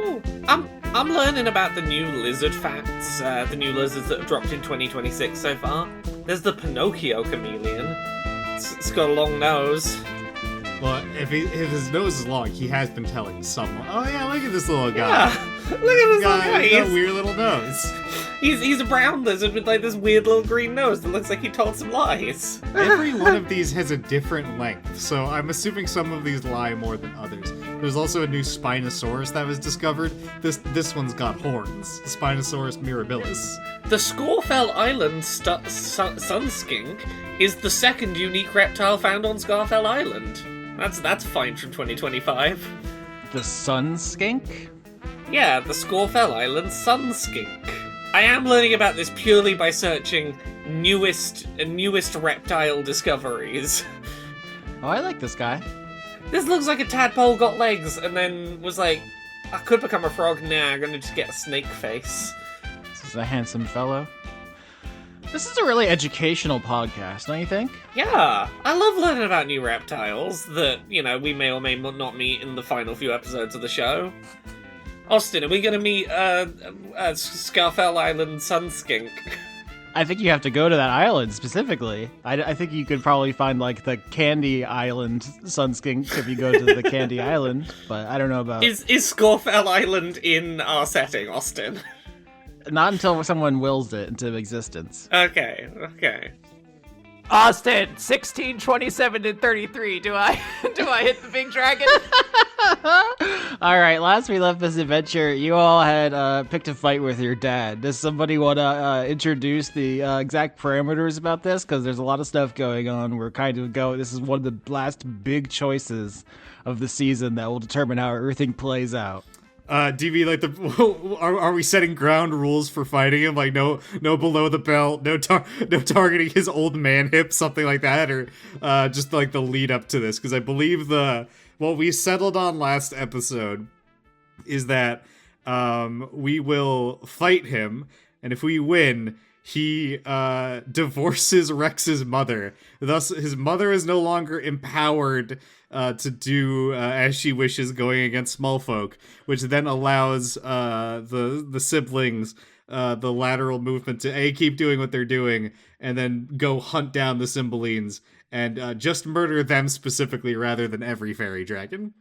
Ooh, I'm learning about the new lizard facts, the new lizards that have dropped in 2026 so far. There's the Pinocchio chameleon. It's got a long nose. Well, if his nose is long, he has been telling someone, oh yeah, look at this little guy. Yeah, look at this little guy. He's got a weird little nose. He's a brown lizard with like this weird little green nose that looks like he told some lies. Every one of these has a different length, so I'm assuming some of these lie more than others. There's also a new Spinosaurus that was discovered. This one's got horns. Spinosaurus mirabilis. The Scorfell Island sunskink is the second unique reptile found on Scorfell Island. That's fine from 2025. The sun skink? Yeah, the Scorfell Island sunskink. I am learning about this purely by searching newest reptile discoveries. Oh, I like this guy. This looks like a tadpole got legs and then was like, I could become a frog. Nah, I'm gonna just get a snake face. This is a handsome fellow. This is a really educational podcast, don't you think? Yeah, I love learning about new reptiles that, we may or may not meet in the final few episodes of the show. Austin, are we going to meet Scarfell Island Sunskink? I think you have to go to that island specifically. I think you could probably find like the Candy Island Sunskink if you go to the Candy Island, but I don't know about... Is Scarfell Island in our setting, Austin? Not until someone wills it into existence. Okay. Austin, 16, 27, and 33. Do I hit the big dragon? All right, last we left this adventure, you all had picked a fight with your dad. Does somebody want to introduce the exact parameters about this? Because there's a lot of stuff going on. We're kind of going, this is one of the last big choices of the season that will determine how everything plays out. DV, like are we setting ground rules for fighting him? Like no below the belt, no targeting his old man hips, something like that, or just like the lead up to this? Because I believe what we settled on last episode is that we will fight him, and if we win, he divorces Rex's mother. Thus, his mother is no longer empowered to do as she wishes, going against small folk, which then allows the siblings the lateral movement to keep doing what they're doing, and then go hunt down the Cymbalines and just murder them specifically rather than every fairy dragon.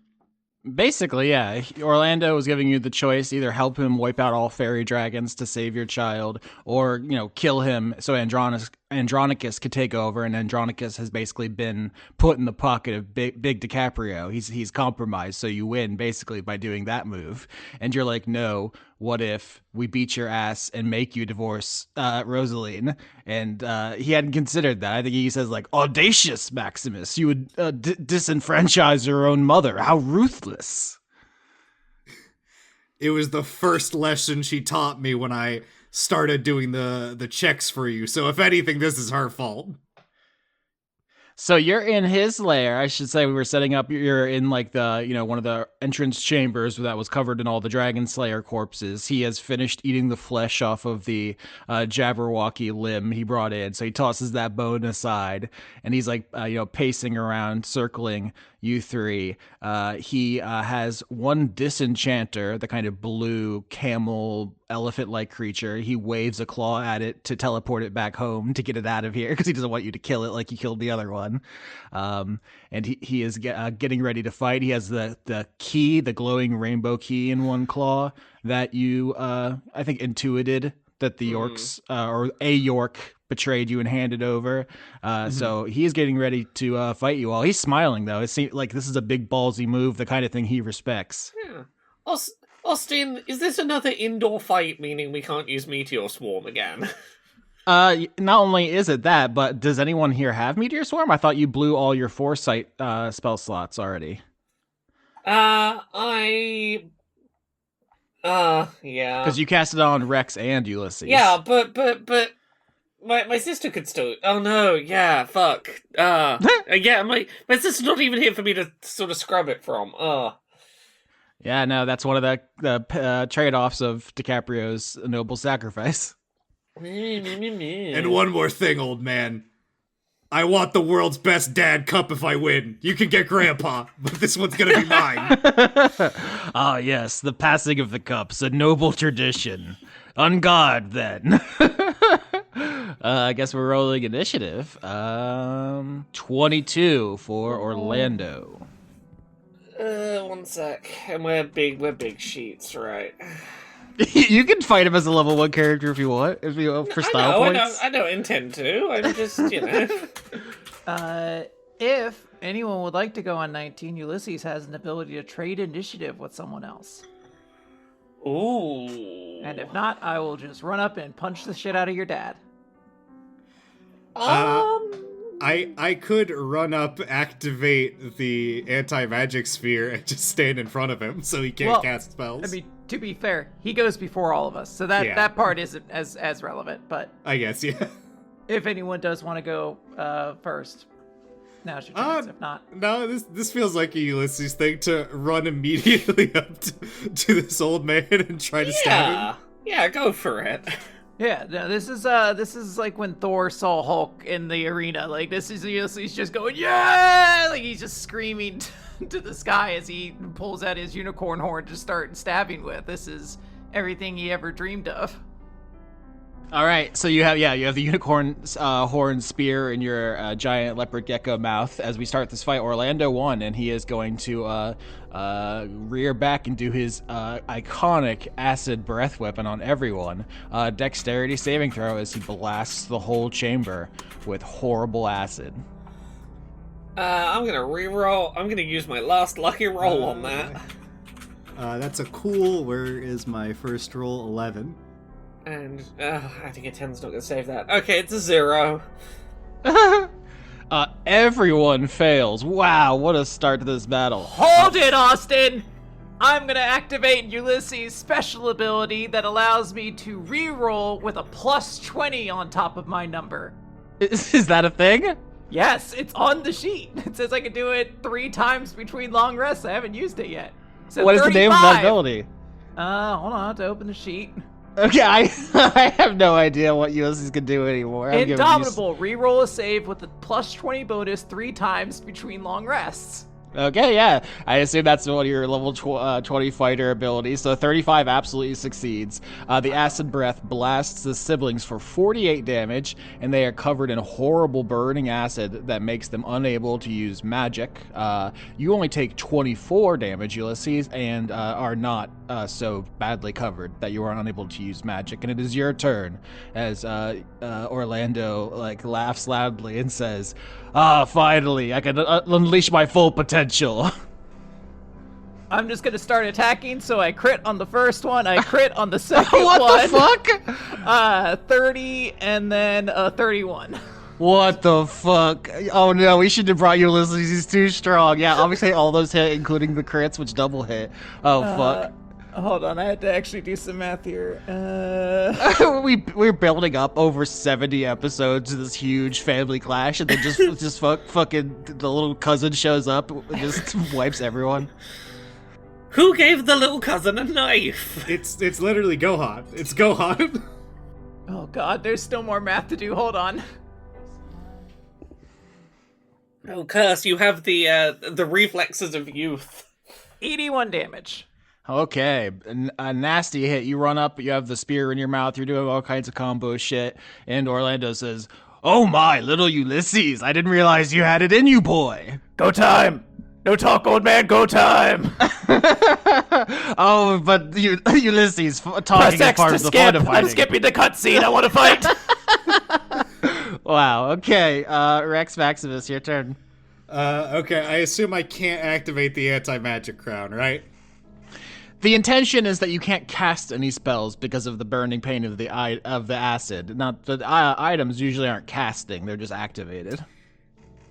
Basically, yeah. Orlando was giving you the choice: either help him wipe out all fairy dragons to save your child, or kill him so Andronicus could take over. And Andronicus has basically been put in the pocket of Big DiCaprio. He's compromised, so you win basically by doing that move. And you're like, no. What if we beat your ass and make you divorce Rosaline? And he hadn't considered that. I think he says, like, audacious, Maximus. You would disenfranchise your own mother. How ruthless. It was the first lesson she taught me when I started doing the checks for you. So if anything, this is her fault. So you're in his lair. I should say we were setting up. You're in like the, one of the entrance chambers that was covered in all the Dragon Slayer corpses. He has finished eating the flesh off of the Jabberwocky limb he brought in. So he tosses that bone aside, and he's like, pacing around, circling you three. He has one disenchanter, the kind of blue camel elephant-like creature. He waves a claw at it to teleport it back home to get it out of here because he doesn't want you to kill it like you killed the other one. And he is getting ready to fight. He has the key, the glowing rainbow key in one claw that you, I think, intuited that the Yorks, or a York, betrayed you and handed over. So he is getting ready to fight you all. He's smiling, though. It seems like this is a big ballsy move, the kind of thing he respects. Yeah. Austin, is this another indoor fight, meaning we can't use Meteor Swarm again? Not only is it that, but does anyone here have Meteor Swarm? I thought you blew all your Foresight spell slots already. Yeah. Because you cast it on Rex and Ulysses. Yeah, but my sister could still... Oh no, yeah, fuck. Yeah, my sister's not even here for me to sort of scrub it from. Yeah, no, that's one of the trade-offs of DiCaprio's noble sacrifice. And one more thing, old man. I want the world's best dad cup if I win. You can get Grandpa, but this one's gonna be mine. Ah, yes, the passing of the cups, a noble tradition. On guard, then. I guess we're rolling initiative. 22 for Orlando. 1 sec. And we're big sheets, right? You can fight him as a level 1 character if you want, for style points. I don't intend to. I'm just, If anyone would like to go on 19, Ulysses has an ability to trade initiative with someone else. Ooh. And if not, I will just run up and punch the shit out of your dad. I could run up, activate the anti-magic sphere, and just stand in front of him so he can't cast spells. I mean, to be fair, he goes before all of us, so that part isn't as relevant. But I guess, yeah. If anyone does want to go first, now's your chance. If not, no, this feels like a Ulysses thing to run immediately up to this old man and try to stab him. Yeah, go for it. yeah, no, this is like when Thor saw Hulk in the arena. Like, this is Ulysses just going, yeah, like he's just screaming to the sky as he pulls out his unicorn horn to start stabbing with. This is everything he ever dreamed of. All right, so you have the unicorn horn spear in your giant leopard gecko mouth. As we start this fight, Orlando won, and he is going to rear back and do his iconic acid breath weapon on everyone. Dexterity saving throw as he blasts the whole chamber with horrible acid. I'm gonna reroll. I'm gonna use my last lucky roll on that. That's a cool. Where is my first roll? 11. And I think a 10's not gonna save that. Okay, it's a 0. Everyone fails. Wow, what a start to this battle. Hold it, Austin! I'm gonna activate Ulysses' special ability that allows me to reroll with a plus 20 on top of my number. Is that a thing? Yes, it's on the sheet. It says I can do it 3 times between long rests. I haven't used it yet. So what is 35. the name of that ability? Hold on, I have to open the sheet. Okay, I have no idea what Ulysses can do anymore. Indomitable. Reroll a save with a plus 20 bonus 3 times between long rests. Okay, yeah. I assume that's one of your level 20 fighter abilities. So 35 absolutely succeeds. The acid breath blasts the siblings for 48 damage, and they are covered in horrible burning acid that makes them unable to use magic. You only take 24 damage, Ulysses, and are not so badly covered that you are unable to use magic. And it is your turn as Orlando laughs loudly and says, finally, I can unleash my full potential. I'm just gonna start attacking, so I crit on the first one, I crit on the second what one. What the fuck? 30, and then 31. What the fuck? Oh no, we should have brought Ulysses, he's too strong. Yeah, obviously all those hit, including the crits, which double hit. Oh, fuck. Hold on, I had to actually do some math here. We're building up over 70 episodes of this huge family clash, and then just fucking the little cousin shows up and just wipes everyone. Who gave the little cousin a knife? It's literally Gohan. It's Gohan. Oh god, there's still more math to do. Hold on. Oh, Curse, you have the reflexes of youth. 81 damage. Okay, a nasty hit. You run up, you have the spear in your mouth, you're doing all kinds of combo shit, and Orlando says, "Oh my, little Ulysses, I didn't realize you had it in you, boy." Go time! No talk, old man, go time! Oh, but Ulysses, talking is part of the fun of fighting. I'm skipping the cutscene, I want to fight! Wow, okay, Rex Maximus, your turn. Okay, I assume I can't activate the anti-magic crown, right? The intention is that you can't cast any spells because of the burning pain of the acid. Not the items usually aren't casting; they're just activated.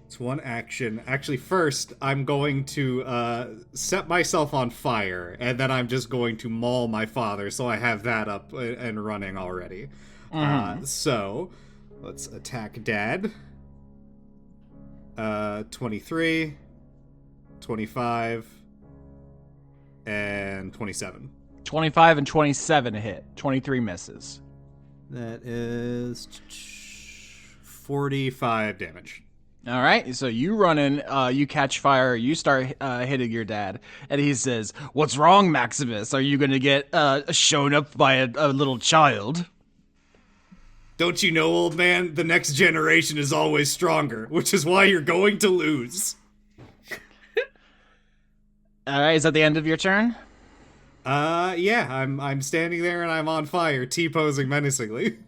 It's one action. Actually, first I'm going to set myself on fire, and then I'm just going to maul my father. So I have that up and running already. So let's attack Dad. 23, 25. And 27. 25 and 27 hit. 23 misses. That is 45 damage. All right, so you run in, you catch fire, you start hitting your dad, and he says, "What's wrong, Maximus? Are you going to get shown up by a little child?" Don't you know, old man? The next generation is always stronger, which is why you're going to lose. All right, is that the end of your turn? Yeah, I'm standing there and I'm on fire, T-posing menacingly.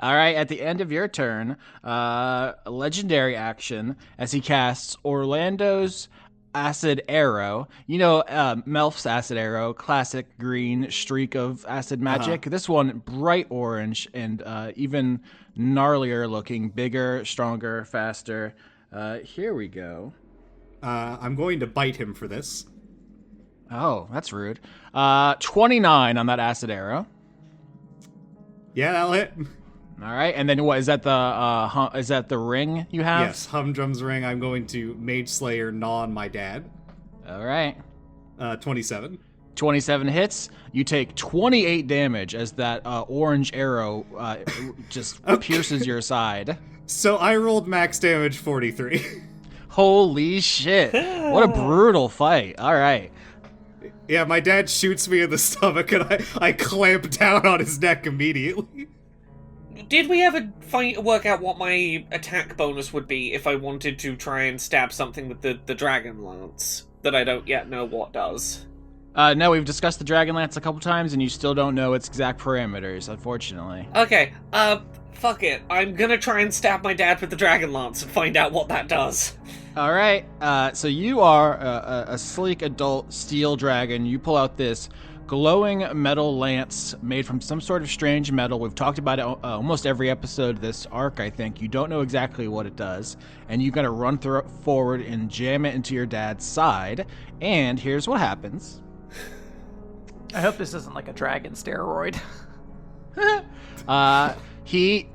All right, at the end of your turn, a legendary action as he casts Orlando's Acid Arrow. You know, Melf's Acid Arrow, classic green streak of acid magic. This one, bright orange and even gnarlier looking, bigger, stronger, faster. Here we go. I'm going to bite him for this. Oh, that's rude. 29 on that Acid Arrow. Yeah, that'll hit. All right, and then what is that? Is that the ring you have? Yes, Humdrum's ring. I'm going to Mage Slayer gnaw on my dad. All right. 27. 27 hits. You take 28 damage as that orange arrow just pierces your side. So I rolled max damage 43. Holy shit! What a brutal fight. All right. Yeah, my dad shoots me in the stomach, and I clamp down on his neck immediately. Did we ever work out what my attack bonus would be if I wanted to try and stab something with the Dragon Lance that I don't yet know what does? No, we've discussed the Dragon Lance a couple times, and you still don't know its exact parameters, unfortunately. Okay, fuck it. I'm gonna try and stab my dad with the Dragon Lance and find out what that does. All right, so you are a sleek adult steel dragon. You pull out this glowing metal lance made from some sort of strange metal. We've talked about it almost every episode of this arc, I think. You don't know exactly what it does, and you gotta run forward and jam it into your dad's side, and here's what happens. I hope this isn't like a dragon steroid. He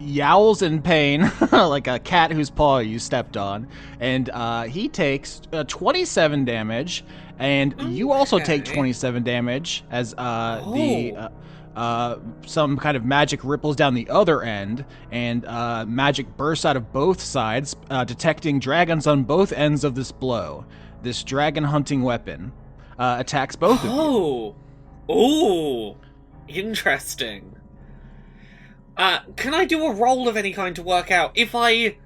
yowls in pain like a cat whose paw you stepped on, and he takes 27 damage, and you also take 27 damage as some kind of magic ripples down the other end, and magic bursts out of both sides, detecting dragons on both ends of this blow. This dragon hunting weapon attacks both of you. Oh, interesting. Can I do a roll of any kind to work out if I,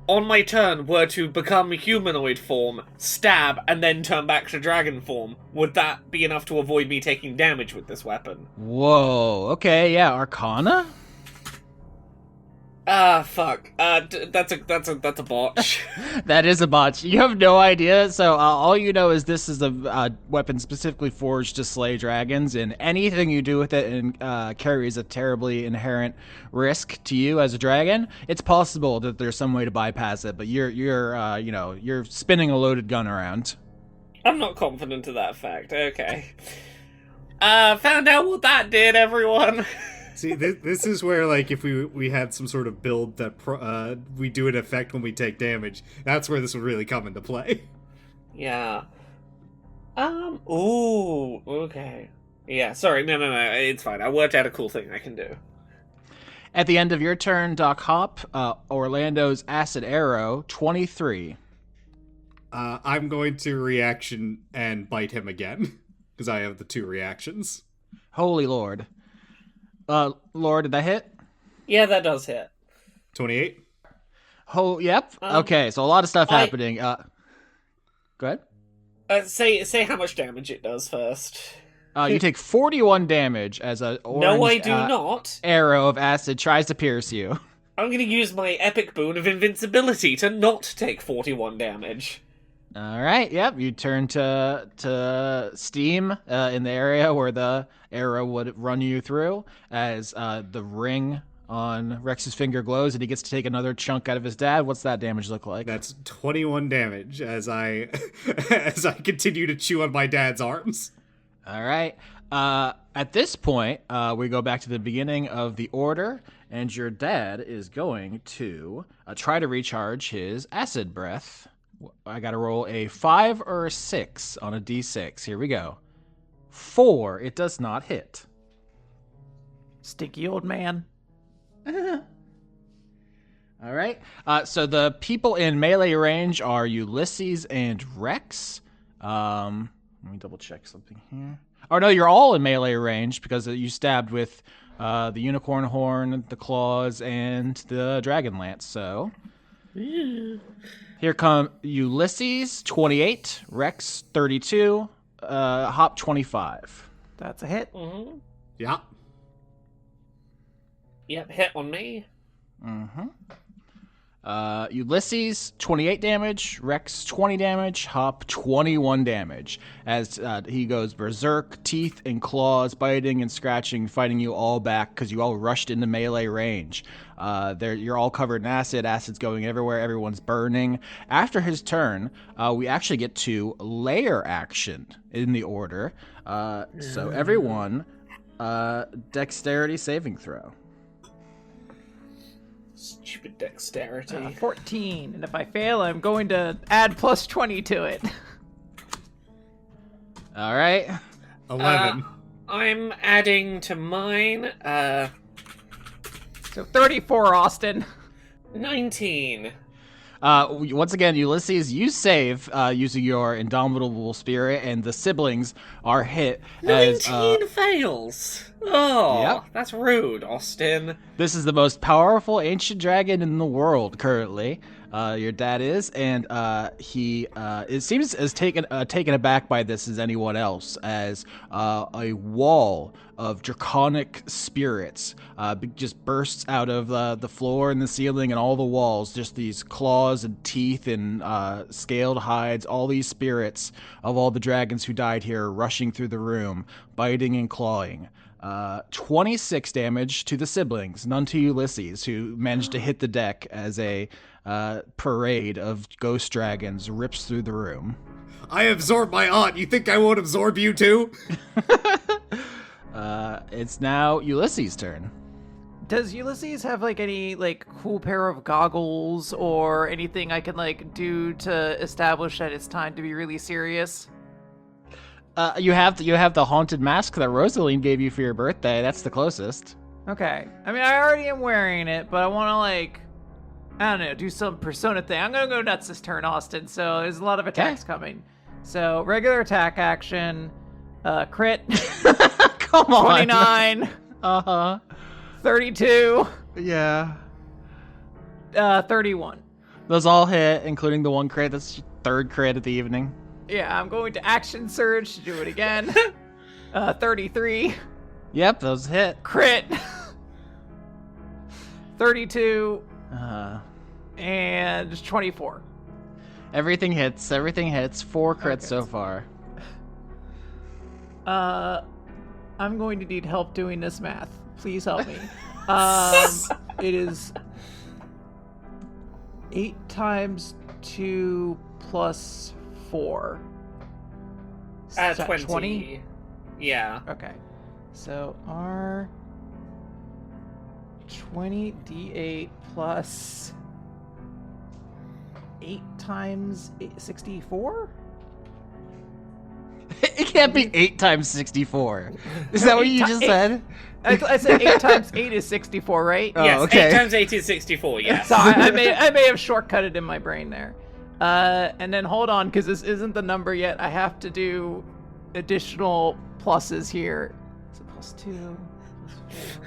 on my turn, were to become humanoid form, stab, and then turn back to dragon form? Would that be enough to avoid me taking damage with this weapon? Whoa, okay, yeah, Arcana? Fuck. That's a botch. That is a botch. You have no idea, so all you know is this is a weapon specifically forged to slay dragons, and anything you do with it carries a terribly inherent risk to you as a dragon. It's possible that there's some way to bypass it, but you're spinning a loaded gun around. I'm not confident of that fact. Okay. Found out what that did, everyone. See, this is where, like, if we had some sort of build that we do an effect when we take damage, that's where this would really come into play. Yeah. Ooh, okay. Yeah, sorry, no, it's fine. I worked out a cool thing I can do. At the end of your turn, Doc Hop, Orlando's Acid Arrow, 23. I'm going to reaction and bite him again, because I have the 2 reactions. Holy Lord. Lord, did that hit? Yeah, that does hit. 28? Oh, yep. Okay, so a lot of stuff happening. Go ahead. Say how much damage it does first. You take 41 damage as a orange No, I do not. Arrow of acid tries to pierce you. I'm going to use my epic boon of invincibility to not take 41 damage. All right, yep. You turn to steam in the area where the arrow would run you through as the ring on Rex's finger glows and he gets to take another chunk out of his dad. What's that damage look like? That's 21 damage as I continue to chew on my dad's arms. All right. At this point, we go back to the beginning of the order, and your dad is going to try to recharge his acid breath. I got to roll a 5 or a 6 on a d6. Here we go. 4. It does not hit. Stinky old man. All right. So the people in melee range are Ulysses and Rex. Let me double check something here. Oh no, you're all in melee range because you stabbed with the unicorn horn, the claws, and the dragon lance. So here come Ulysses, 28, Rex, 32, Hop, 25. That's a hit. Mm-hmm. Yeah. Yep, hit on me. Mm-hmm. Ulysses, 28 damage, Rex, 20 damage, Hop, 21 damage, as he goes berserk, teeth and claws, biting and scratching, fighting you all back because you all rushed into melee range. You're all covered in acid, acid's going everywhere, everyone's burning. After his turn, we actually get to layer action in the order. So everyone, dexterity saving throw. Stupid dexterity. 14, and if I fail, I'm going to add plus 20 to it. All right. 11. I'm adding to mine, So 34, Austin. 19. Once again, Ulysses, you save using your indomitable spirit, and the siblings are hit. 19 fails. Oh, Yep. That's rude, Austin. This is the most powerful ancient dragon in the world currently. Your dad is, and he it seems as taken aback by this as anyone else, as a wall of draconic spirits just bursts out of the floor and the ceiling and all the walls. Just these claws and teeth and scaled hides. All these spirits of all the dragons who died here rushing through the room, biting and clawing. 26 damage to the siblings, none to Ulysses, who managed to hit the deck as a parade of ghost dragons rips through the room. I absorbed my aunt. You think I won't absorb you too? It's now Ulysses' turn. Does Ulysses have like any like cool pair of goggles or anything I can like do to establish that it's time to be really serious? You have the haunted mask that Rosaline gave you for your birthday. That's the closest. Okay. I mean, I already am wearing it, but I want to like, I don't know, do some persona thing. I'm gonna go nuts this turn, Austin. So there's a lot of attacks coming. So regular attack action, crit, Come on. 29, 32, Yeah. 31. Those all hit, including the one crit. That's your third crit of the evening. Yeah, I'm going to action surge to do it again. 33. Yep, those hit. Crit. 32. And 24. Everything hits. 4 crits Okay. so far. I'm going to need help doing this math. Please help me. It is 8 times 2 plus 4. 20. Yeah. Okay. So R 20 D8 plus 8 times 64? It can't be 8 times 64. Is that what you just said? I said 8 times 8 is 64, right? Oh, Yes, okay. 8 times 8 is 64, yes. So I may have shortcutted in my brain there. And then hold on, because this isn't the number yet. I have to do additional pluses here. So plus 2.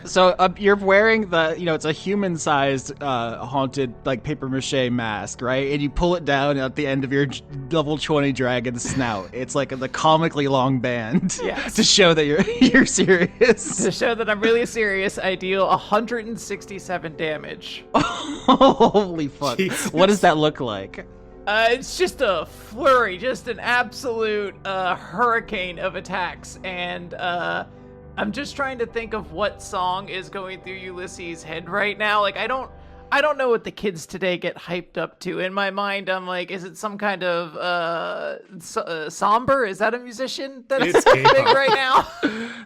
So you're wearing it's a human-sized haunted like paper mache mask, right? And you pull it down at the end of your level 20 dragon snout. It's like the comically long band. Yes. To show that you're serious. To show that I'm really serious, I deal 167 damage. Holy fuck! Jesus. What does that look like? It's just a flurry, just an absolute hurricane of attacks, and I'm just trying to think of what song is going through Ulysses' head right now. Like, I don't know what the kids today get hyped up to. In my mind, I'm like, is it some kind of somber? Is that a musician that's It's big K-pop. right now?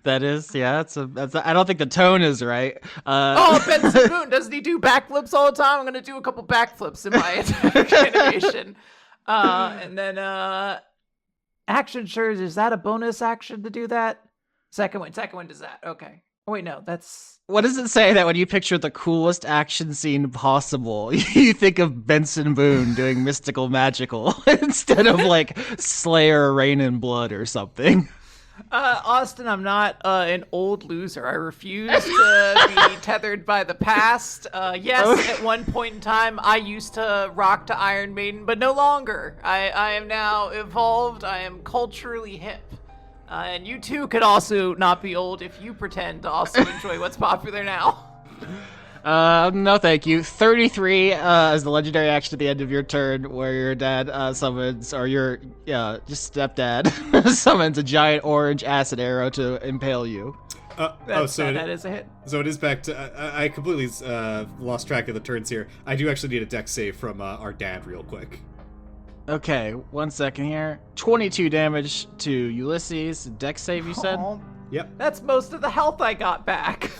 That is, yeah. I don't think the tone is right. Oh, Benson Boone, doesn't he do backflips all the time? I'm gonna do a couple backflips in my attack animation. And then action surge, is that a bonus action to do that? Second one does that. Okay. Oh, wait, no, that's... What does it say that when you picture the coolest action scene possible, you think of Benson Boone doing mystical magical instead of like Slayer Rain in Blood or something? Austin, I'm not an old loser. I refuse to be tethered by the past. Yes, at one point in time, I used to rock to Iron Maiden, but no longer. I am now evolved. I am culturally hip. And you too could also not be old if you pretend to also enjoy what's popular now. No thank you. 33 is the legendary action at the end of your turn where your dad summons, or your, just stepdad summons a giant orange acid arrow to impale you. That is a hit. So it is back to... I completely lost track of the turns here. I do actually need a dex save from our dad real quick. Okay, 1 second here. 22 damage to Ulysses. Dex save, you said? Oh, Yep. that's most of the health I got back.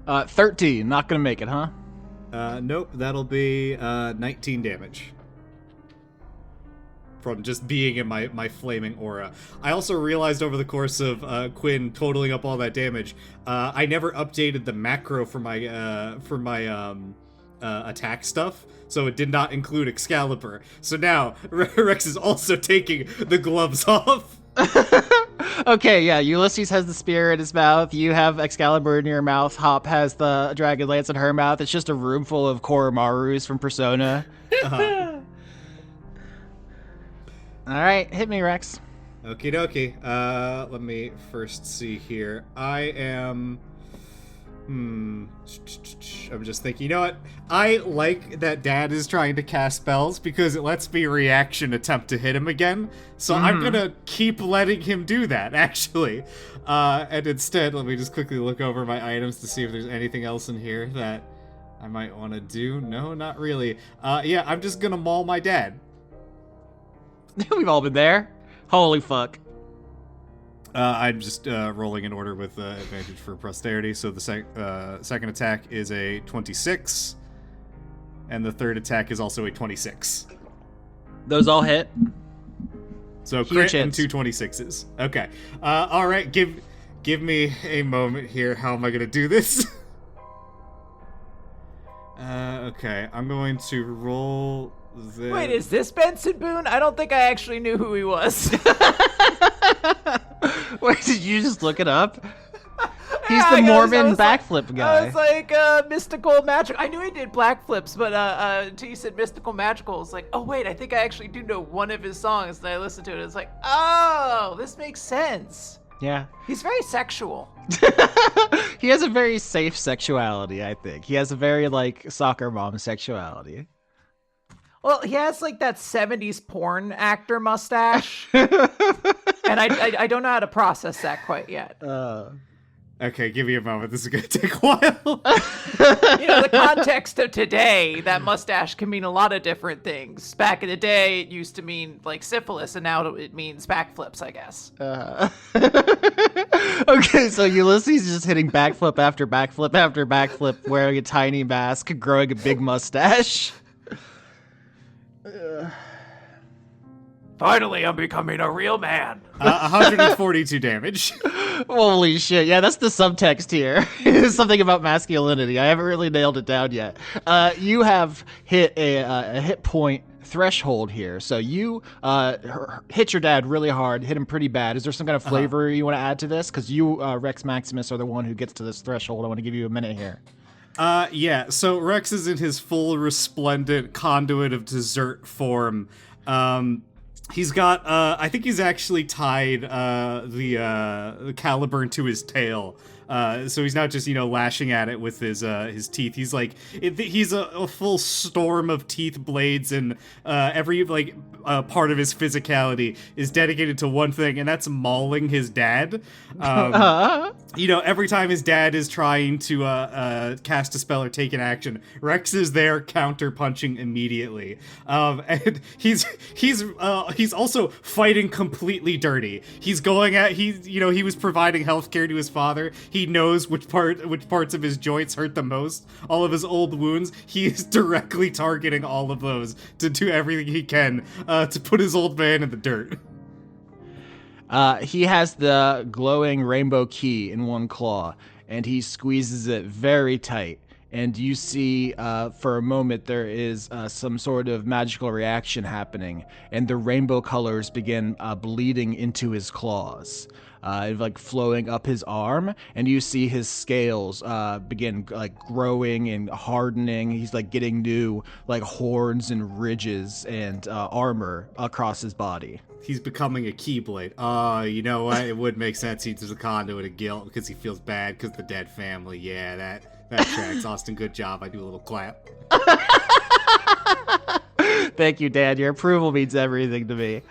13. Not gonna make it, huh? Nope, that'll be 19 damage. From just being in my flaming aura. I also realized over the course of Quinn totaling up all that damage, I never updated the macro for my attack stuff, so it did not include Excalibur. So now Rex is also taking the gloves off. Okay, yeah, Ulysses has the spear in his mouth, you have Excalibur in your mouth, Hop has the Dragon Lance in her mouth. It's just a room full of Koromarus from Persona. Alright, hit me, Rex. Okie dokie. Let me first see here. I am... I'm just thinking, you know what? I like that Dad is trying to cast spells because it lets me reaction attempt to hit him again. So I'm gonna keep letting him do that, actually. And instead, let me just quickly look over my items to see if there's anything else in here that I might want to do. No, not really. Yeah, I'm just gonna maul my dad. We've all been there. Holy fuck. I'm just rolling in order with advantage for posterity. So the second attack is a 26, and the third attack is also a 26. Those all hit. So Huge crit and hits. 2 26s. Okay. All right. Give me a moment here. How am I gonna do this? Okay. I'm going to roll this. Wait, is this Benson Boone? I don't think I actually knew who he was. Wait, did you just look it up? He's Yeah, the I Mormon was like- backflip guy. I was like, mystical magic. I knew he did black flips, but until you said mystical magical, it's like, oh wait, I think I actually do know one of his songs. And I listened to it, it's like, oh, this makes sense. Yeah. He's very sexual. He has a very safe sexuality, I think. He has a very, like, soccer mom sexuality. Well, he has like that 70s porn actor mustache. And I don't know how to process that quite yet. Okay, give me a moment. This is gonna take a while. You know, the context of today, that mustache can mean a lot of different things. Back in the day, it used to mean like syphilis, and now it means backflips, I guess. Okay, so Ulysses is just hitting backflip after backflip after backflip, wearing a tiny mask, growing a big mustache. Finally, I'm becoming a real man. 142 damage. Holy shit, yeah, that's the subtext here. It's something about masculinity. I haven't really nailed it down yet. You have hit a hit point threshold here. So you hit your dad really hard, hit him pretty bad. Is there some kind of flavor you want to add to this? Because you, Rex Maximus, are the one who gets to this threshold. I want to give you a minute here. Yeah, so Rex is in his full resplendent conduit of dessert form. He's got, I think he's actually tied the Caliburn to his tail. So he's not just, lashing at it with his teeth. He's like, he's a full storm of teeth blades, and every, part of his physicality is dedicated to one thing, and that's mauling his dad. Every time his dad is trying to cast a spell or take an action, Rex is there counter-punching immediately. And he's also fighting completely dirty. He's going at, he was providing healthcare to his father. He knows which parts of his joints hurt the most. All of his old wounds, he is directly targeting all of those to do everything he can to put his old man in the dirt. He has the glowing rainbow key in one claw, and he squeezes it very tight. And you see, for a moment, there is some sort of magical reaction happening, and the rainbow colors begin bleeding into his claws, like flowing up his arm. And you see his scales begin like growing and hardening. He's like getting new like horns and ridges and armor across his body. He's becoming a Keyblade. You know what? It would make sense he's a conduit of guilt because he feels bad because the dead family. Yeah, that tracks. Austin, good job. I do a little clap. Thank you, Dad. Your approval means everything to me.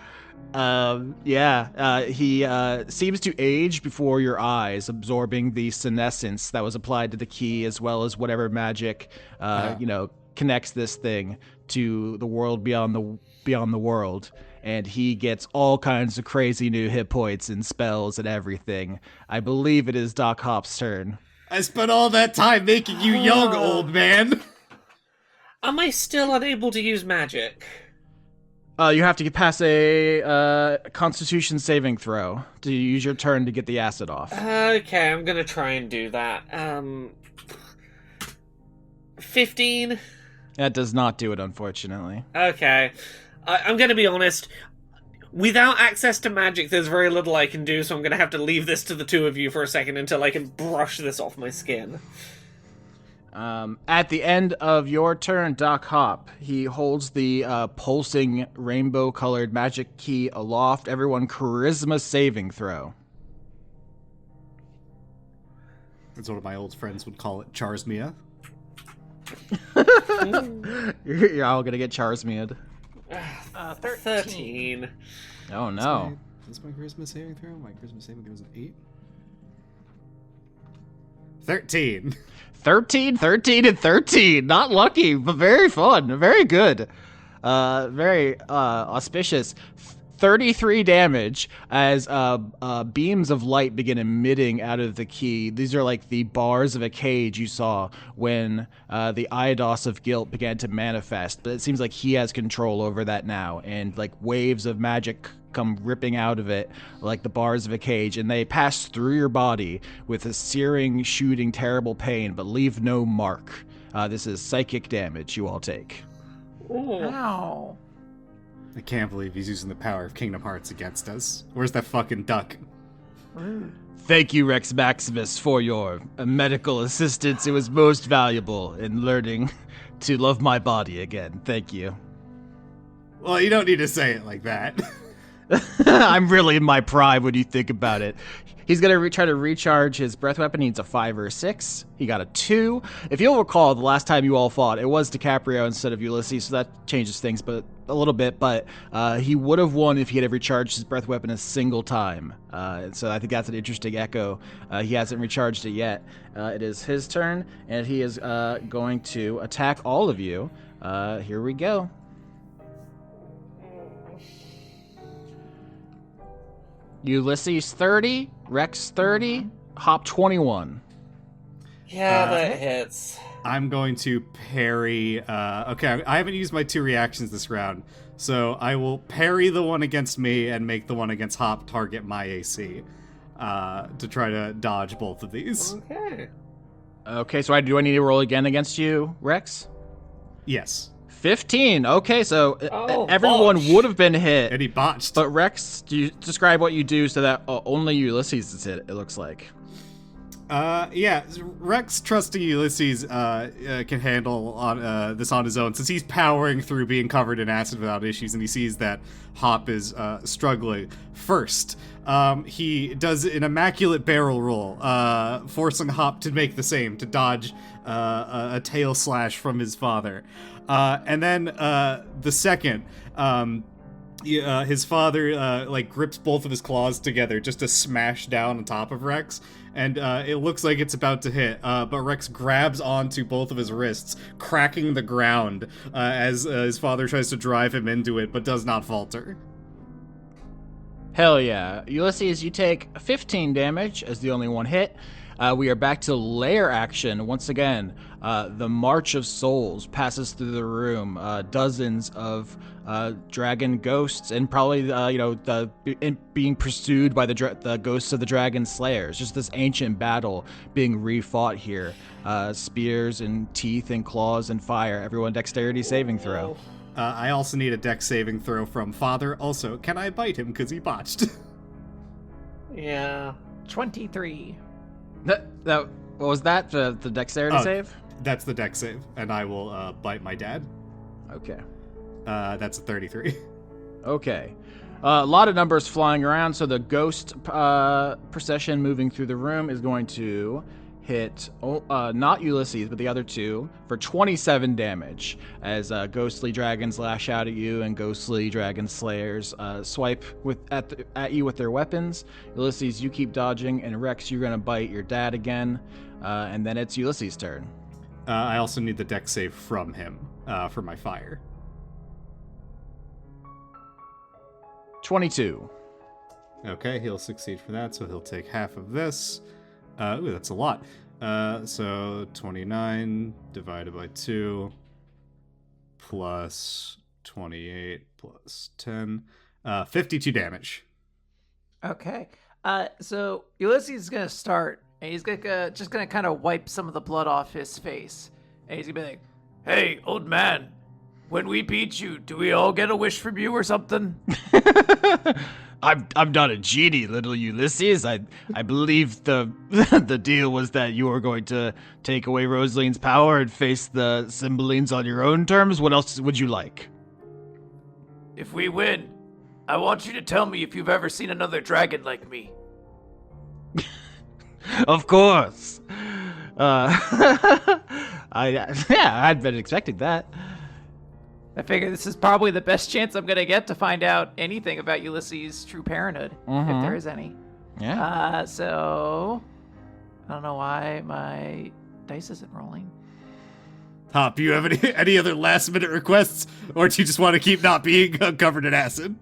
He seems to age before your eyes, absorbing the senescence that was applied to the key, as well as whatever magic, connects this thing to the world beyond the world. And he gets all kinds of crazy new hit points and spells and everything. I believe it is Doc Hop's turn. I spent all that time making you young, old man. Am I still unable to use magic? You have to pass a Constitution saving throw to use your turn to get the acid off. Okay, I'm gonna try and do that. 15? That does not do it, unfortunately. Okay. I'm gonna be honest. Without access to magic, there's very little I can do, so I'm gonna have to leave this to the two of you for a second until I can brush this off my skin. At the end of your turn, Doc Hop, he holds the pulsing rainbow-colored magic key aloft. Everyone, charisma saving throw. That's what my old friends would call it, Charsmia. You're all gonna get Charsmia'd. 13. Oh no. What's my charisma saving throw? My charisma saving throw is an 8. 13. 13, 13, and 13. Not lucky, but very fun. Very good. Very auspicious. 33 damage as beams of light begin emitting out of the key. These are like the bars of a cage you saw when the Eidos of guilt began to manifest. But it seems like he has control over that now, and like waves of magic come ripping out of it like the bars of a cage, and they pass through your body with a searing, shooting, terrible pain, but leave no mark. This is psychic damage you all take. Ooh. Ow. I can't believe he's using the power of Kingdom Hearts against us. Where's that fucking duck? Thank you, Rex Maximus, for your medical assistance. It was most valuable in learning to love my body again. Thank you. Well, you don't need to say it like that. I'm really in my prime when you think about it. He's going to try to recharge his breath weapon. He needs a 5 or a 6. He got a 2. If you'll recall, the last time you all fought, it was DiCaprio instead of Ulysses, so that changes things but a little bit. But he would have won if he had recharged his breath weapon a single time. So I think that's an interesting echo. He hasn't recharged it yet. It is his turn, and he is going to attack all of you. Here we go. Ulysses 30, Rex 30, Hop 21. Yeah, that hits. I'm going to parry. Okay, I haven't used my 2 reactions this round, so I will parry the one against me and make the one against Hop target my AC to try to dodge both of these. Okay. Okay, so do I need to roll again against you, Rex? Yes. 15. Okay, so everyone botch. would have been hit. And he botched. But Rex, do you describe what you do so that only Ulysses is hit, it looks like? Yeah, Rex, trusting Ulysses, can handle this on his own, since he's powering through being covered in acid without issues, and he sees that Hop is struggling. First, he does an immaculate barrel roll, forcing Hop to make the same, to dodge a tail slash from his father. And then the second, his father grips both of his claws together just to smash down on top of Rex, and it looks like it's about to hit, but Rex grabs onto both of his wrists, cracking the ground as his father tries to drive him into it, but does not falter. Hell yeah. Ulysses, you take 15 damage as the only one hit. We are back to lair action. Once again, the March of Souls passes through the room. Dozens of dragon ghosts, and probably being pursued by the ghosts of the dragon slayers. Just this ancient battle being refought here. Spears and teeth and claws and fire. Everyone, dexterity saving throw. I also need a dex saving throw from Father. Also, can I bite him because he botched? Yeah. 23. What was that? The dexterity save? That's the dex save, and I will bite my dad. Okay. That's a 33. Okay. A lot of numbers flying around, so the ghost procession moving through the room is going to hit not Ulysses, but the other two for 27 damage as ghostly dragons lash out at you and ghostly dragon slayers swipe at you with their weapons. Ulysses, you keep dodging, and Rex, you're going to bite your dad again, and then it's Ulysses' turn. I also need the dex save from him for my fire. 22. Okay, he'll succeed for that, so he'll take half of this. Ooh, that's a lot. So 29 divided by 2 plus 28 plus 10. 52 damage. Okay. So Ulysses is gonna start, and he's just gonna kind of wipe some of the blood off his face, and he's gonna be like, "Hey, old man, when we beat you, do we all get a wish from you or something?" I'm not a genie, little Ulysses. I believe the the deal was that you were going to take away Rosaline's power and face the Cymbalines on your own terms. What else would you like? If we win, I want you to tell me if you've ever seen another dragon like me. Of course. I'd been expecting that. I figure this is probably the best chance I'm gonna get to find out anything about Ulysses' true parenthood, if there is any. Yeah. So I don't know why my dice isn't rolling. Hop, you have any other last minute requests, or do you just want to keep not being covered in acid?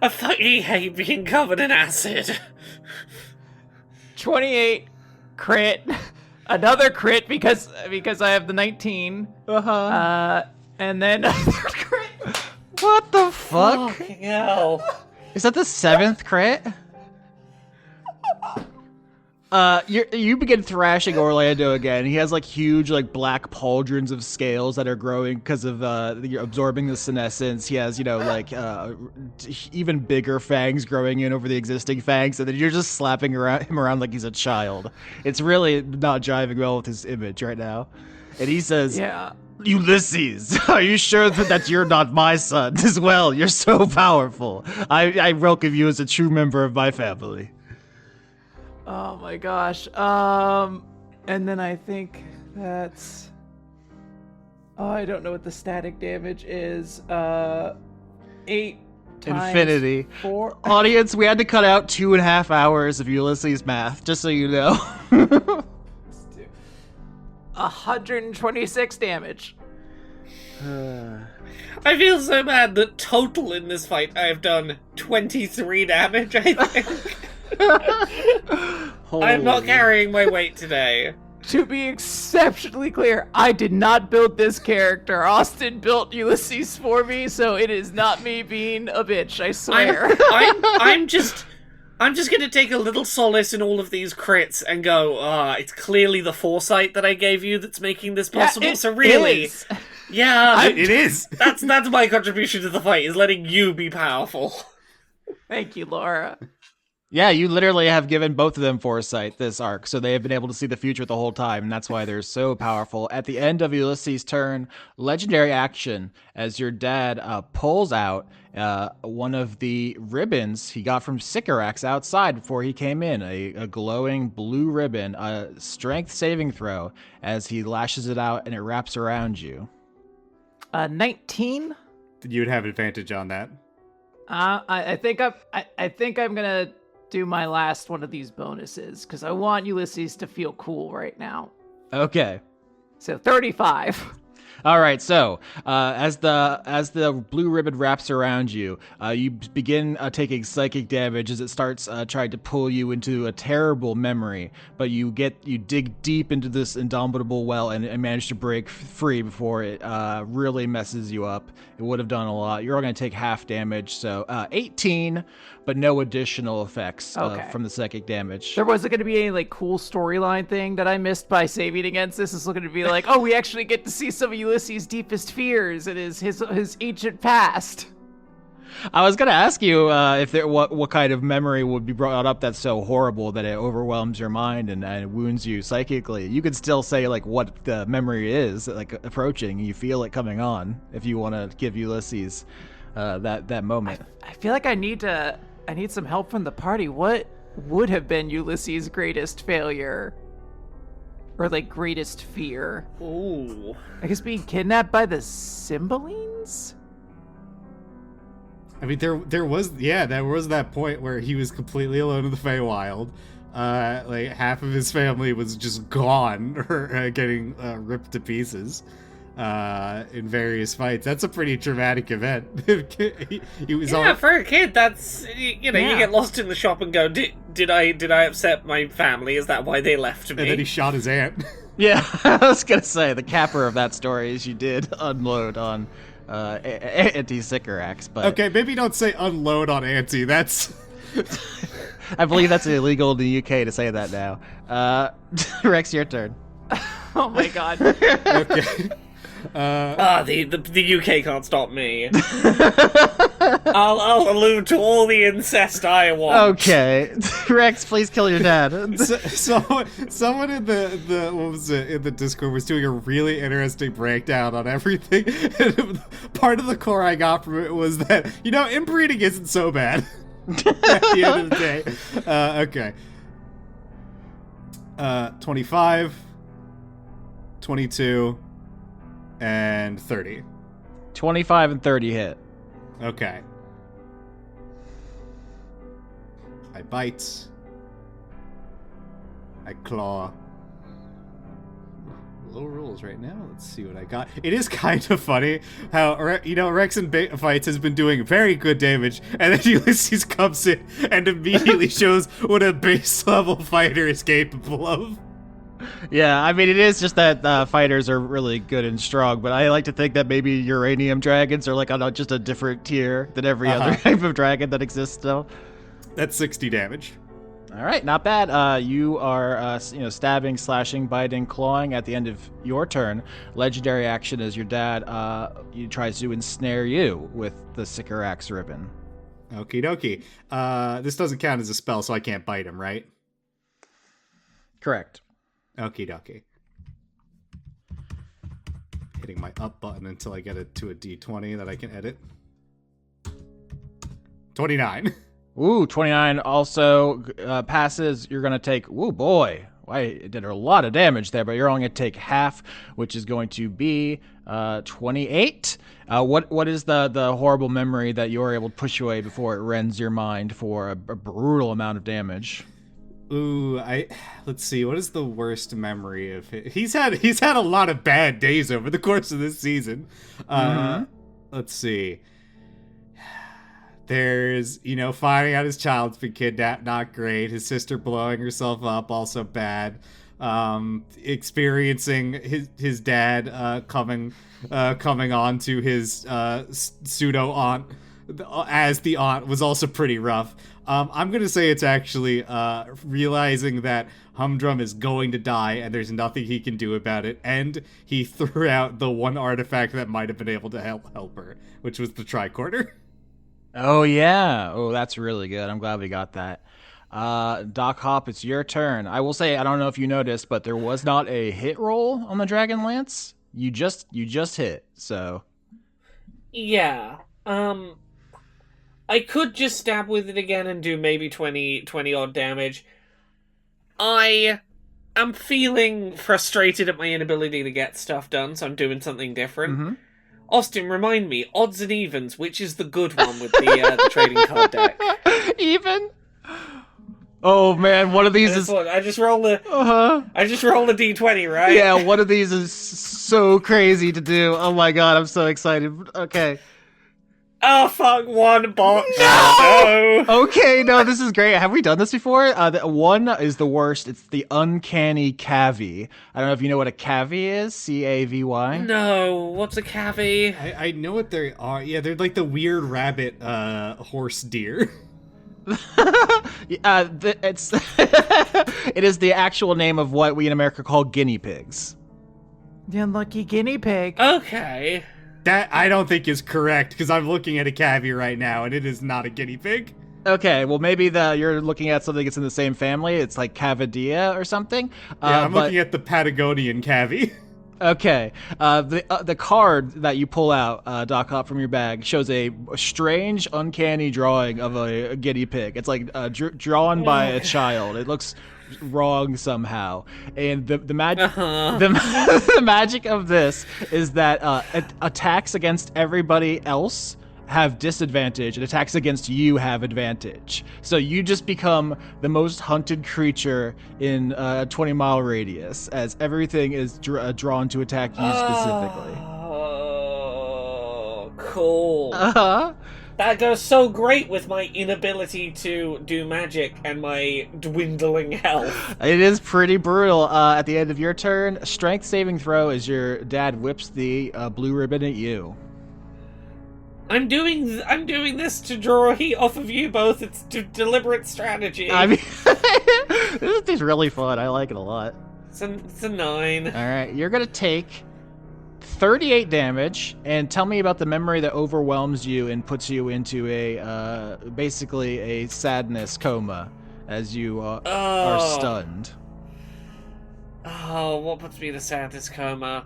I fucking hate being covered in acid. 28 crit, another crit because I have the 19. And then a third crit. What the fuck? Fucking hell. Is that the 7th crit? You begin thrashing Orlando again. He has like huge like black pauldrons of scales that are growing because of you're absorbing the senescence. He has even bigger fangs growing in over the existing fangs, and then you're just slapping him around like he's a child. It's really not jiving well with his image right now. And he says, Yeah. Ulysses, are you sure that you're not my son as well? You're so powerful. I welcome you as a true member of my family. Oh my gosh. And then I think that's... Oh, I don't know what the static damage is. 8 times Infinity. 4. Audience, we had to cut out 2.5 hours of Ulysses math, just so you know. 126 damage. I feel so bad that total in this fight I have done 23 damage, I think. I'm not carrying my weight today. To be exceptionally clear, I did not build this character. Austin built Ulysses for me, so it is not me being a bitch, I swear. I'm just gonna take a little solace in all of these crits and go, it's clearly the foresight that I gave you that's making this possible. Yeah, so really, is. yeah, It is. That's my contribution to the fight, is letting you be powerful. Thank you, Laura. Yeah, you literally have given both of them foresight this arc, so they have been able to see the future the whole time, and that's why they're so powerful. At the end of Ulysses' turn, legendary action, as your dad pulls out one of the ribbons he got from Sycorax outside before he came in, a glowing blue ribbon, a strength saving throw, as he lashes it out and it wraps around you. 19? You'd have advantage on that. I think I'm gonna do my last one of these bonuses because I want Ulysses to feel cool right now. Okay. So 35. All right, so as the blue ribbon wraps around you, you begin taking psychic damage as it starts trying to pull you into a terrible memory. But you dig deep into this indomitable well and manage to break free before it really messes you up. It would have done a lot. You're going to take half damage, so 18, but no additional effects from the psychic damage. There wasn't going to be any like cool storyline thing that I missed by saving against this. It's looking to be like, oh, we actually get to see some of Ulysses' deepest fears and his ancient past. I was going to ask you if what kind of memory would be brought up that's so horrible that it overwhelms your mind and wounds you psychically. You could still say like what the memory is, like approaching. You feel it coming on if you want to give Ulysses that moment. I feel like I need some help from the party. What would have been Ulysses' greatest failure? Or like greatest fear? Ooh. I guess being kidnapped by the Cymbalines? I mean, there was that point where he was completely alone in the Feywild. Like half of his family was just gone or getting ripped to pieces in various fights. That's a pretty traumatic event. he was for a kid, that's you get lost in the shop and go, did I upset my family? Is that why they left me? And then he shot his aunt. Yeah, I was gonna say the capper of that story is you did unload on Auntie Sycorax, but okay, maybe don't say unload on Auntie. That's I believe that's illegal in the UK to say that now. Rex, your turn. Oh my god. okay. The UK can't stop me. I'll allude to all the incest I want. Okay, Rex, please kill your dad. Someone in the what was it in the Discord was doing a really interesting breakdown on everything. And part of the core I got from it was that inbreeding isn't so bad at the end of the day. Okay. 25, 22. And 30. 25 and 30 hit. Okay. I bite. I claw. Low rolls right now. Let's see what I got. It is kind of funny how, Rex in fights has been doing very good damage, and then Ulysses comes in and immediately shows what a base level fighter is capable of. Yeah, I mean, it is just that fighters are really good and strong, but I like to think that maybe uranium dragons are like on just a different tier than every other type of dragon that exists still. That's 60 damage. All right, not bad. You are, stabbing, slashing, biting, clawing at the end of your turn. Legendary action is your dad tries to ensnare you with the Sycorax ribbon. Okie dokie. This doesn't count as a spell, so I can't bite him, right? Correct. Okie dokie. Hitting my up button until I get it to a D20 that I can edit. 29. Ooh, 29 also passes. You're going to take, ooh, boy. It did a lot of damage there, but you're only going to take half, which is going to be 28. What is the horrible memory that you're able to push away before it rends your mind for a brutal amount of damage? Ooh, let's see. What is the worst memory of it? He's had a lot of bad days over the course of this season. Let's see. There's, finding out his child's been kidnapped, not great. His sister blowing herself up, also bad. Experiencing his dad coming on to his pseudo aunt as the aunt was also pretty rough. I'm gonna say it's actually realizing that Humdrum is going to die and there's nothing he can do about it, and he threw out the one artifact that might have been able to help her, which was the tricorder. Oh yeah, that's really good. I'm glad we got that. Doc Hop, it's your turn. I will say, I don't know if you noticed, but there was not a hit roll on the Dragon Lance. You just hit, so. Yeah. I could just stab with it again and do maybe 20 odd damage. I am feeling frustrated at my inability to get stuff done, so I'm doing something different. Mm-hmm. Austin, remind me, odds and evens, which is the good one with the trading card deck? Even? Oh man, one of these is I just roll the uh-huh. I just roll a d20, right? Yeah, one of these is so crazy to do. Oh my god, I'm so excited. Okay. Oh fuck, one box. No. Okay, no, this is great. Have we done this before? One is the worst. It's the Uncanny Cavy. I don't know if you know what a cavy is. Cavy. No, what's a cavy? I know what they are. Yeah, they're like the weird rabbit horse deer. It's it is the actual name of what we in America call guinea pigs. The unlucky guinea pig. Okay. That I don't think is correct because I'm looking at a cavy right now and it is not a guinea pig. Okay, well maybe you're looking at something that's in the same family. It's like Cavadia or something. Yeah, I'm looking at the Patagonian cavy. Okay, the card that you pull out, Doc Hop, from your bag shows a strange, uncanny drawing of a guinea pig. It's like drawn by a child. It looks wrong somehow, and the magic the magic of this is that attacks against everybody else have disadvantage and attacks against you have advantage. So you just become the most hunted creature in a 20-mile radius as everything is drawn to attack you specifically. Oh, cool. Uh-huh. That goes so great with my inability to do magic and my dwindling health. It is pretty brutal. At the end of your turn, strength saving throw as your dad whips the blue ribbon at you. I'm doing this to draw heat off of you both. It's deliberate strategy. I mean, this is really fun. I like it a lot. It's a 9. All right, you're gonna take 38 damage, and tell me about the memory that overwhelms you and puts you into a basically a sadness coma as you are stunned. Oh, what puts me in a sadness coma?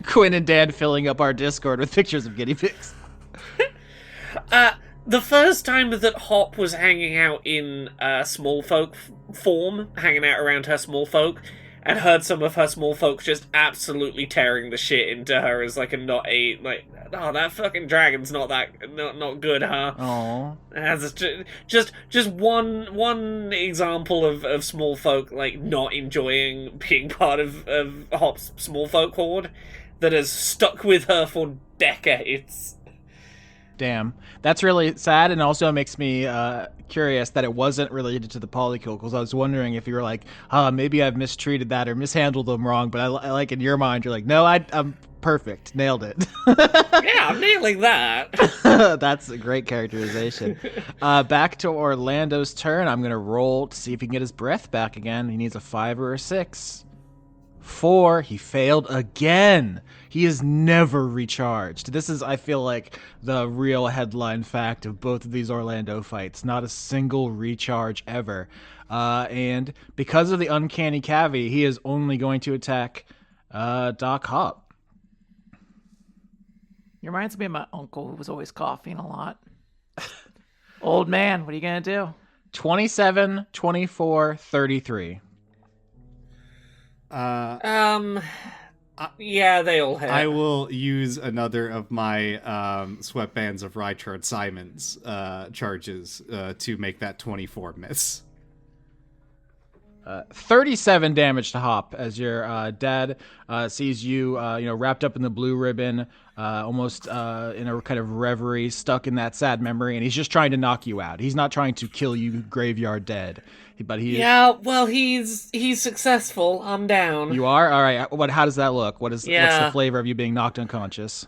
Quinn and Dan filling up our Discord with pictures of guinea pigs. The first time that Hop was hanging out in small folk form, hanging out around her small folk, and heard some of her small folk just absolutely tearing the shit into her as like oh, that fucking dragon's not good, huh? Oh, just one example of small folk like not enjoying being part of Hop's small folk horde that has stuck with her for decades. damn. That's really sad, and also makes me curious that it wasn't related to the polykill, because I was wondering if you were like, maybe I've mistreated that or mishandled them wrong, but I like in your mind, you're like, no, I'm perfect. Nailed it. Yeah, I'm nailing that. That's a great characterization. Back to Orlando's turn. I'm going to roll to see if he can get his breath back again. He needs a 5 or a 6. 4. He failed again. He is never recharged. This is, I feel like, the real headline fact of both of these Orlando fights. Not a single recharge ever. And because of the Uncanny Cavy, he is only going to attack Doc Hop. He reminds me of my uncle who was always coughing a lot. Old man, what are you going to do? 27, 24, 33. Yeah, they all hit. I will use another of my Sweatbands of Rychard Simon's charges to make that 24 miss. 37 damage to Hop as your dad sees you, wrapped up in the blue ribbon, almost in a kind of reverie, stuck in that sad memory, and he's just trying to knock you out. He's not trying to kill you graveyard dead, but he. Yeah, well, he's successful. I'm down. You are? All right. How does that look? What's the flavor of you being knocked unconscious?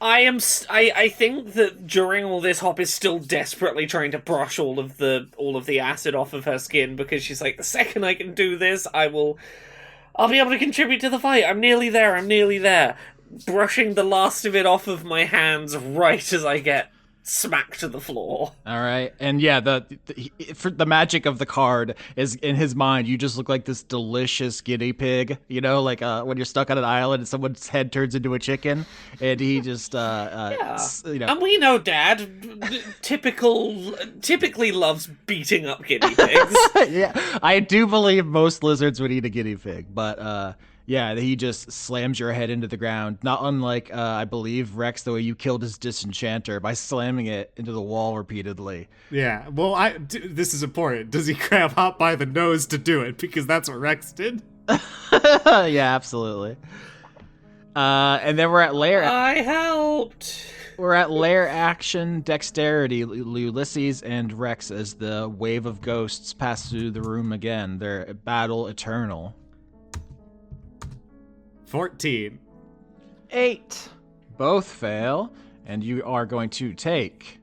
I think that during all this, Hop is still desperately trying to brush all of the acid off of her skin, because she's like, the second I can do this, I'll be able to contribute to the fight. I'm nearly there. Brushing the last of it off of my hands right as I get smacked to the floor. All right, and yeah, for the magic of the card is in his mind. You just look like this delicious guinea pig, like when you're stuck on an island and someone's head turns into a chicken, and he just, And we know Dad typically loves beating up guinea pigs. Yeah, I do believe most lizards would eat a guinea pig, but Yeah, he just slams your head into the ground. Not unlike, I believe, Rex, the way you killed his disenchanter by slamming it into the wall repeatedly. Yeah, well, this is important. Does he grab Hop by the nose to do it? Because that's what Rex did. Yeah, absolutely. And then we're at lair. I helped. We're at lair action dexterity. Ulysses and Rex as the wave of ghosts pass through the room again. Their battle eternal. 14. 8. Both fail, and you are going to take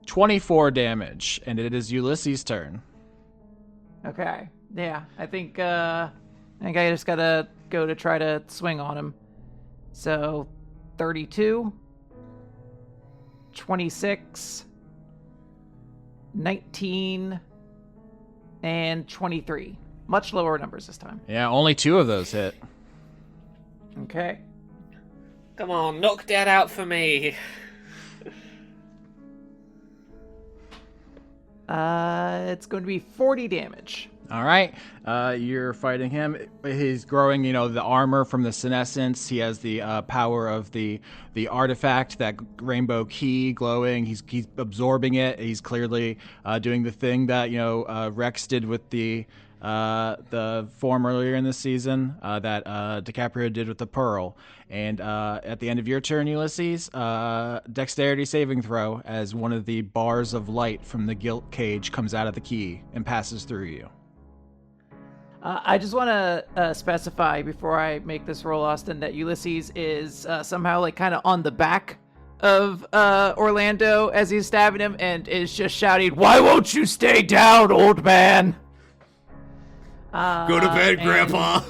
24 damage, and it is Ulysses' turn. Okay. Yeah, I think I just gotta go to try to swing on him. So 32, 26, 19, and 23. Much lower numbers this time. Yeah, only 2 of those hit. Okay. Come on, knock that out for me. It's going to be 40 damage. All right, you're fighting him. He's growing, the armor from the senescence. He has the power of the artifact, that rainbow key glowing. He's absorbing it. He's clearly doing the thing that Rex did with the form earlier in the season, that DiCaprio did with the pearl. And at the end of your turn, Ulysses, dexterity saving throw as one of the bars of light from the guilt cage comes out of the key and passes through you. I just want to specify before I make this roll, Austin, that Ulysses is somehow like kind of on the back of Orlando as he's stabbing him and is just shouting, "Why won't you stay down, old man?" Go to bed, Grandpa.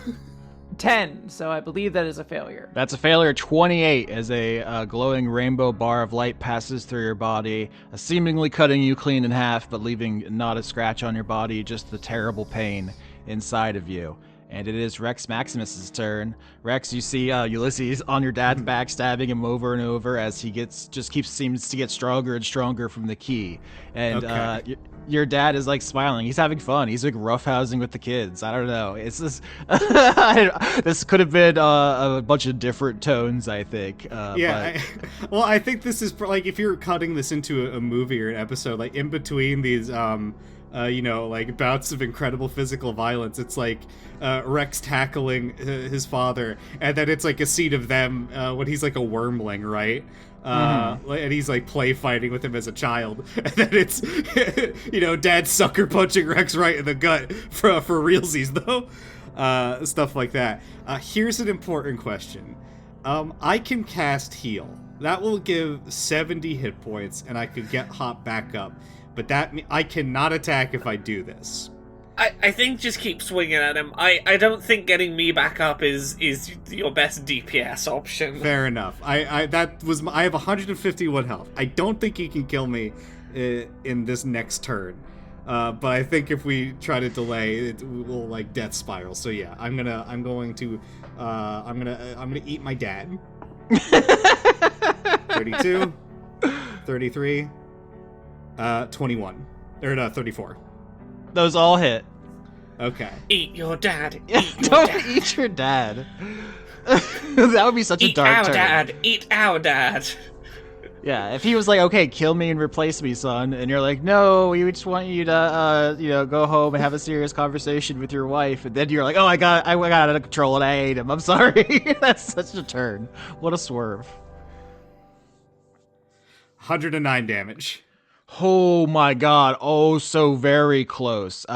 10, so I believe that is a failure. That's a failure. 28 as a glowing rainbow bar of light passes through your body, seemingly cutting you clean in half, but leaving not a scratch on your body, just the terrible pain inside of you. And it is Rex Maximus's turn. Rex, you see Ulysses on your dad's back, stabbing him over and over as he seems to get stronger and stronger from the key. And Okay. Your dad is like smiling. He's having fun. He's like roughhousing with the kids. I don't know. It's this. This could have been a bunch of different tones, I think. Yeah, I think this is like if you're cutting this into a movie or an episode, like in between these like bouts of incredible physical violence, it's like Rex tackling his father, and then it's like a scene of them when he's like a wormling, right? And he's like play fighting with him as a child, and then it's dad sucker punching Rex right in the gut for realsies though, stuff like that. Here's an important question. I can cast heal. That will give 70 hit points, and I could get Hop back up. But I cannot attack if I do this. I think just keep swinging at him. I don't think getting me back up is your best DPS option. Fair enough. I have 151 health. I don't think he can kill me in this next turn. But I think if we try to delay, it will like death spiral. So yeah, I'm gonna eat my dad. 32, 33, 21, or no, 34. Those all hit. Okay. Eat your dad. Eat your Don't dad. eat your dad. That would be such a Eat dark our turn. dad. Eat our dad. Yeah, if he was like, "Okay, kill me and replace me, son," and you're like, "No, we just want you to, go home and have a serious conversation with your wife," and then you're like, "Oh, I got out of control and I ate him. I'm sorry." That's such a turn. What a swerve. 109 damage. Oh my god. Oh, so very close.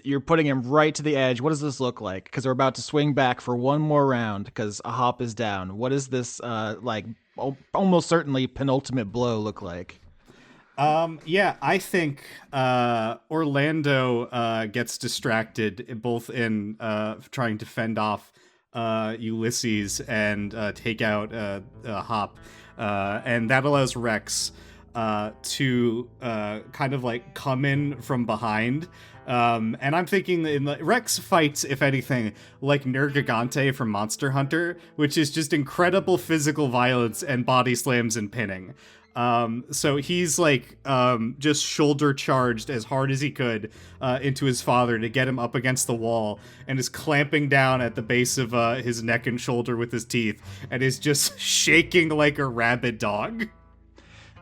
You're putting him right to the edge. What does this look like? Because we're about to swing back for one more round because a Hop is down. What does this, almost certainly penultimate blow look like? Yeah, I think Orlando gets distracted both in trying to fend off Ulysses and take out Hop, and that allows Rex to kind of like come in from behind. And I'm thinking Rex fights, if anything, like Nergigante from Monster Hunter, which is just incredible physical violence and body slams and pinning. So he's like just shoulder charged as hard as he could into his father to get him up against the wall, and is clamping down at the base of his neck and shoulder with his teeth, and is just shaking like a rabid dog.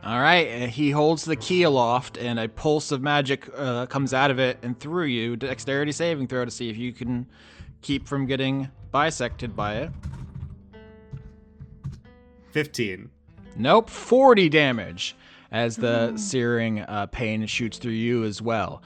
All right, he holds the key aloft, and a pulse of magic comes out of it and through you. Dexterity saving throw to see if you can keep from getting bisected by it. 15. Nope, 40 damage as the searing pain shoots through you as well.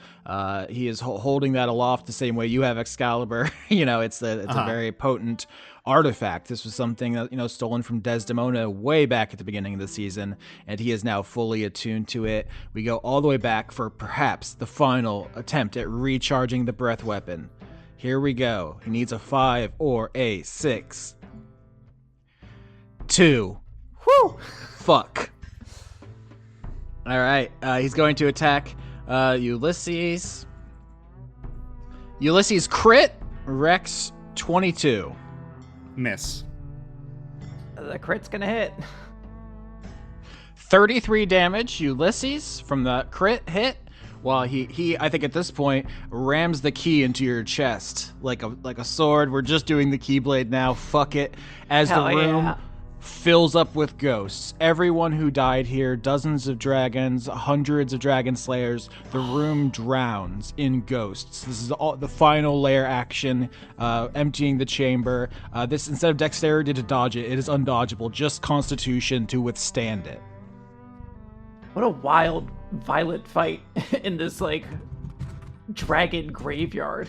He is holding that aloft the same way you have Excalibur. It's a very potent artifact. This was something that, stolen from Desdemona way back at the beginning of the season, and he is now fully attuned to it. We go all the way back for perhaps the final attempt at recharging the breath weapon. Here we go. He needs a 5 or a 6. 2. Whew! Fuck. All right, he's going to attack Ulysses. Ulysses crit, Rex 22. Miss. The crit's gonna hit. 33 damage, Ulysses, from the crit hit. While he I think at this point rams the key into your chest like a sword. We're just doing the Keyblade now. Fuck it. As Hell the room yeah. fills up with ghosts. Everyone who died here, dozens of dragons, hundreds of dragon slayers, the room drowns in ghosts. This is all the final layer action, emptying the chamber. This, instead of dexterity to dodge it, it is undodgeable, just constitution to withstand it. What a wild, violent fight in this, dragon graveyard.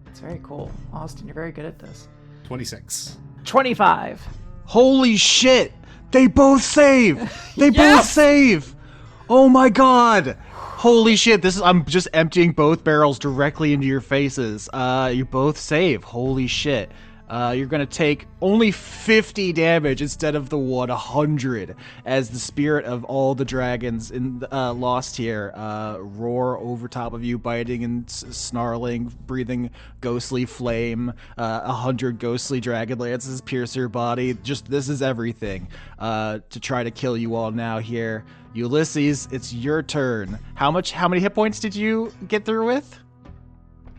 It's very cool. Austin, you're very good at this. 26. 25. Holy shit! They both save! They both Yes! save! Oh my god! Holy shit, I'm just emptying both barrels directly into your faces. You both save. Holy shit. You're gonna take only 50 damage instead of the 100 as the spirit of all the dragons lost here roar over top of you, biting and snarling, breathing ghostly flame. 100 ghostly dragon lances pierce your body. Just, this is everything to try to kill you all now here. Ulysses, it's your turn. How many hit points did you get through with?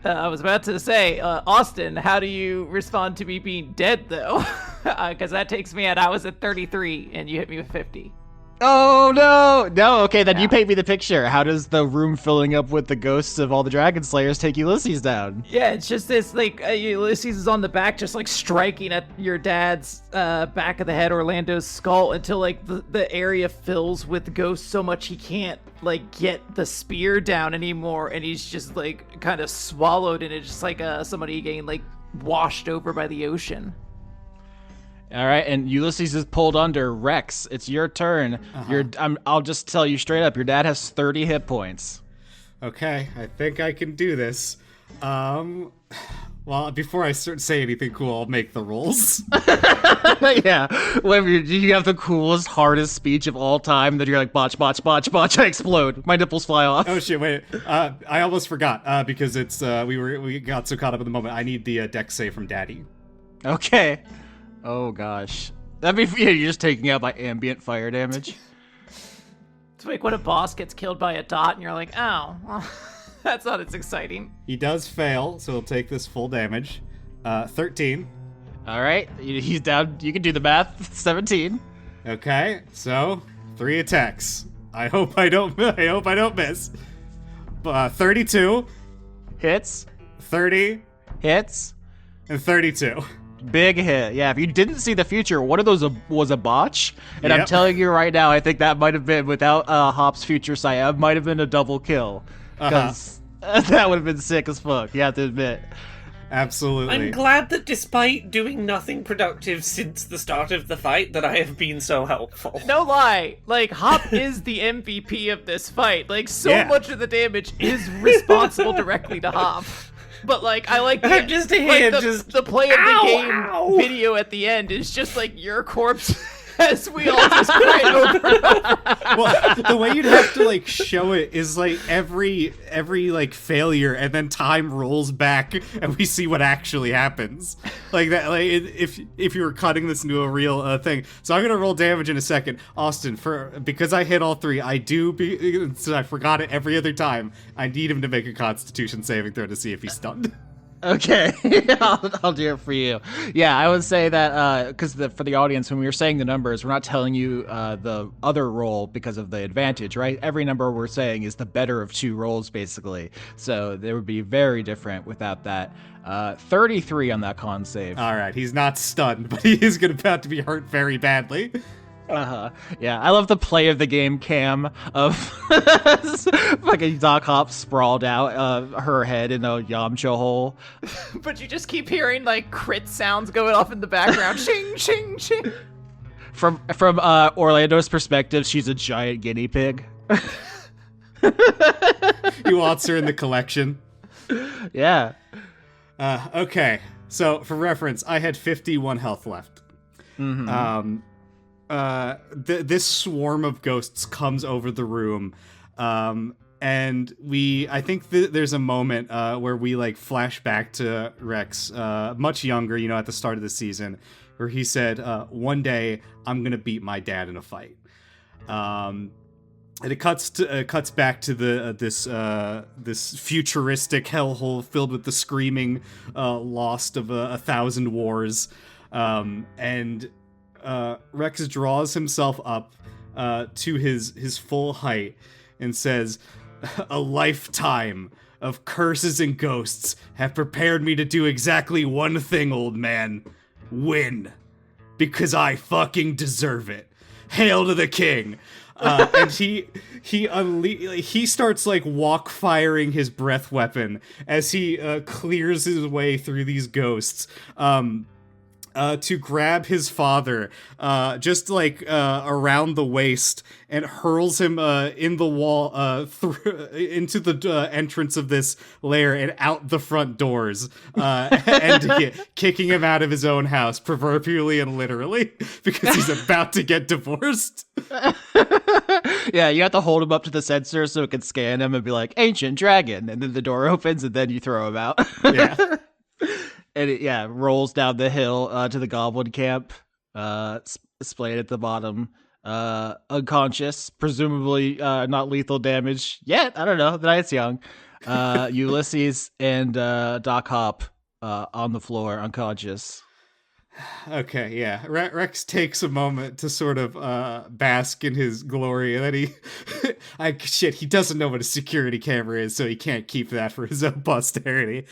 I was about to say, Austin, how do you respond to me being dead, though? Because that takes me at, I was at 33, and you hit me with 50. Oh, no, okay, then you paint me the picture. How does the room filling up with the ghosts of all the dragon slayers take Ulysses down? Yeah, it's just this, Ulysses is on the back, just, striking at your dad's back of the head, Orlando's skull, until, the area fills with ghosts so much he can't, get the spear down anymore, and he's just, kind of swallowed in it, just like somebody getting, washed over by the ocean. All right, and Ulysses is pulled under. Rex, it's your turn. I'll just tell you straight up, your dad has 30 hit points. Okay, I think I can do this. Well, before I say anything cool, I'll make the rolls. Yeah, whenever you have the coolest, hardest speech of all time, then you're like, botch, botch, botch, botch, I explode. My nipples fly off. Oh shit, wait. I almost forgot, because it's, we got so caught up in the moment. I need the dex save from Daddy. Okay. Oh gosh. That'd be, you're just taking out my ambient fire damage. It's like when a boss gets killed by a dot and you're like, oh, well, that's not as exciting. He does fail, so he'll take this full damage. 13. All right, he's down. You can do the math. 17. Okay, so 3 attacks. I hope I don't miss. 32, Hits. 30, Hits. and 32. Big hit. Yeah, if you didn't see the future, one of those was a botch. And I'm Yep. telling you right now, I think that might have been, without Hop's future sight, that might have been a double kill. Because that would have been sick as fuck, you have to admit. Absolutely. I'm glad that despite doing nothing productive since the start of the fight, that I have been so helpful. No lie, Hop is the MVP of this fight. So Yeah. much of the damage is responsible directly to Hop. But I like the, Just to hear the play of the game video at the end is just your corpse As we all just cry over. Well, the way you'd have to like show it is like every like failure, and then time rolls back, and we see what actually happens. Like that, like if you were cutting this into a real thing. So I'm gonna roll damage in a second, Austin. Because I hit all three, I forgot it every other time. I need him to make a Constitution saving throw to see if he's stunned. Okay, I'll do it for you. Yeah, I would say that because for the audience, when we were saying the numbers, we're not telling you the other roll because of the advantage, right? Every number we're saying is the better of two rolls, basically. So they would be very different without that. 33 on that con save. All right, he's not stunned, but he is going to have to be hurt very badly. Yeah, I love the play of the game cam of fucking Doc Hop sprawled out, her head in a Yamcha hole. But you just keep hearing like crit sounds going off in the background. Shing, shing, shing. From Orlando's perspective, she's a giant guinea pig. He wants her in the collection. Yeah. Okay, so for reference, I had 51 health left. Mm-hmm. This swarm of ghosts comes over the room, and I think there's a moment where we like flash back to Rex, much younger, at the start of the season, where he said, "One day I'm gonna beat my dad in a fight." And it cuts back to this futuristic hellhole filled with the screaming lost of 1,000 wars, and Rex draws himself up to his full height and says, "A lifetime of curses and ghosts have prepared me to do exactly one thing, old man. Win. Because I fucking deserve it. Hail to the king." And he starts like walk firing his breath weapon as he clears his way through these ghosts. To grab his father, just like around the waist, and hurls him in the wall, into the entrance of this lair and out the front doors, and kicking him out of his own house, proverbially and literally, because he's about to get divorced. Yeah, you have to hold him up to the sensor so it can scan him and be like, "Ancient dragon," and then the door opens and then you throw him out. Yeah. And it, rolls down the hill to the goblin camp, splayed at the bottom, unconscious, presumably not lethal damage yet. I don't know. The night's young. Ulysses and Doc Hop on the floor, unconscious. Okay, yeah. Rex takes a moment to sort of bask in his glory, and then he doesn't know what a security camera is, so he can't keep that for his own posterity.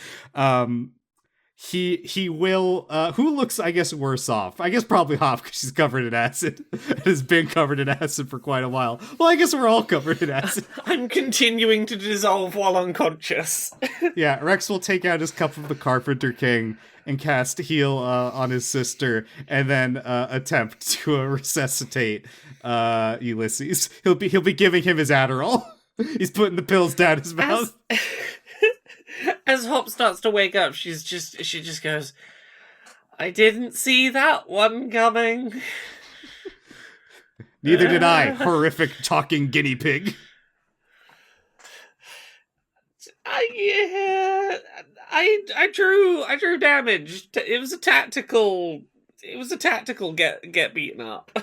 He will, who looks, I guess, worse off? I guess probably Hop, because she's covered in acid. And has been covered in acid for quite a while. Well, I guess we're all covered in acid. I'm continuing to dissolve while unconscious. Yeah, Rex will take out his Cup of the Carpenter King and cast Heal on his sister, and then attempt to resuscitate Ulysses. He'll be giving him his Adderall. He's putting the pills down his mouth. As Hop starts to wake up, she just goes, "I didn't see that one coming." Neither did I, horrific talking guinea pig. I drew damage. It was a tactical get beaten up.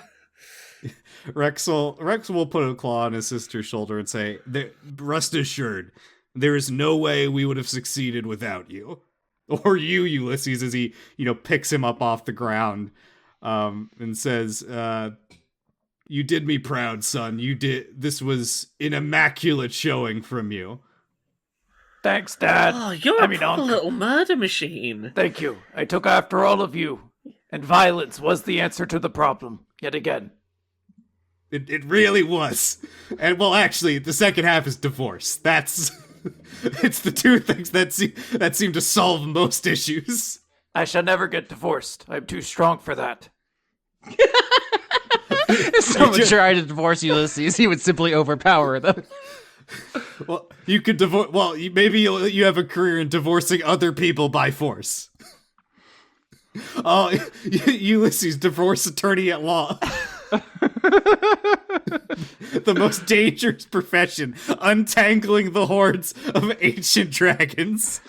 Rex will put a claw on his sister's shoulder and say, "Rest assured, there is no way we would have succeeded without you." Or you, Ulysses, as he, picks him up off the ground, and says, "You did me proud, son. This was an immaculate showing from you." Thanks, Dad. Oh, you're a proper little murder machine. Thank you. I took after all of you. And violence was the answer to the problem, yet again. It really was. And, well, actually, the second half is divorce. It's the two things that seem to solve most issues. I shall never get divorced. I'm too strong for that. If someone tried to divorce Ulysses, he would simply overpower them. Well, you could divorce. Well, maybe you have a career in divorcing other people by force. Oh, Ulysses, divorce attorney at law. The most dangerous profession, untangling the hordes of ancient dragons.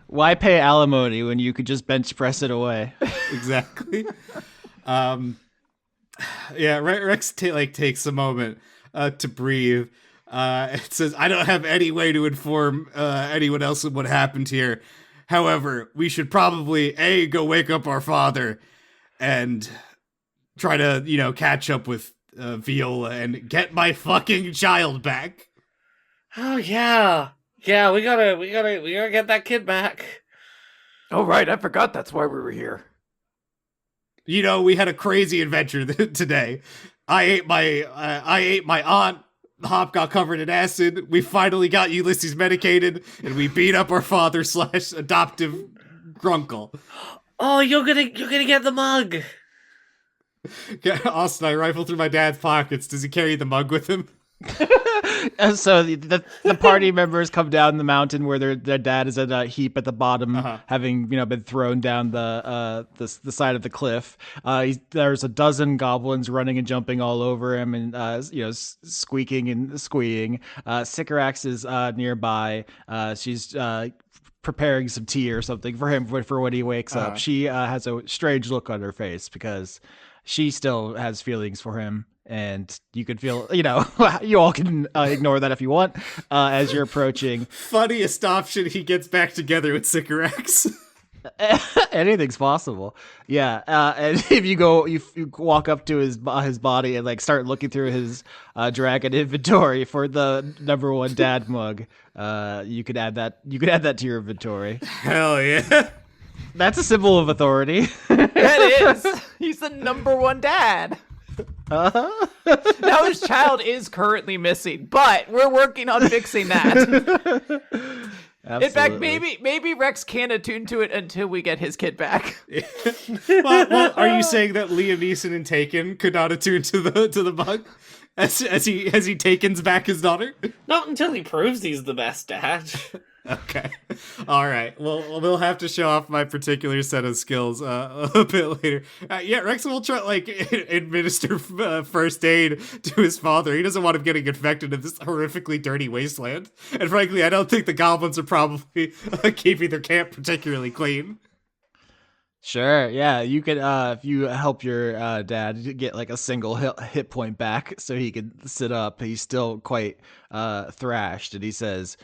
Why pay alimony when you could just bench press it away? Exactly. Yeah, Rex takes a moment to breathe. It says, I don't have any way to inform anyone else of what happened here. However, we should probably, go wake up our father and try to, catch up with Viola and get my fucking child back. Oh yeah. Yeah, we gotta get that kid back. Oh, right. I forgot that's why we were here. We had a crazy adventure today. I ate my aunt. The hop got covered in acid. We finally got Ulysses medicated, and we beat up our father / adoptive grunkle. Oh, you're gonna get the mug. Austin, I rifle through my dad's pockets. Does he carry the mug with him? So the party members come down the mountain where their dad is at a heap at the bottom, having been thrown down the side of the cliff. There's a dozen goblins running and jumping all over him, and squeaking and squeeing. Sycorax is nearby. She's preparing some tea or something for him for when he wakes up. She has a strange look on her face because she still has feelings for him. And you could feel, you all can ignore that if you want as you're approaching. Funniest option, he gets back together with Sycorax. Anything's possible. Yeah. And if you walk up to his body and start looking through his dragon inventory for the #1 dad mug, you could add that to your inventory. Hell yeah. That's a symbol of authority. That is. He's the #1 dad. Now his child is currently missing, but we're working on fixing that. In fact, maybe Rex can't attune to it until we get his kid back. well, are you saying that Liam Neeson in Taken could not attune to the bug as he takens back his daughter? Not until he proves he's the best dad. Okay. All right. Well, we'll have to show off my particular set of skills a bit later. Rex will try administer first aid to his father. He doesn't want him getting infected in this horrifically dirty wasteland. And frankly, I don't think the goblins are probably keeping their camp particularly clean. Sure, yeah, you could if you help your dad get a single hit point back so he can sit up. He's still quite thrashed, and he says,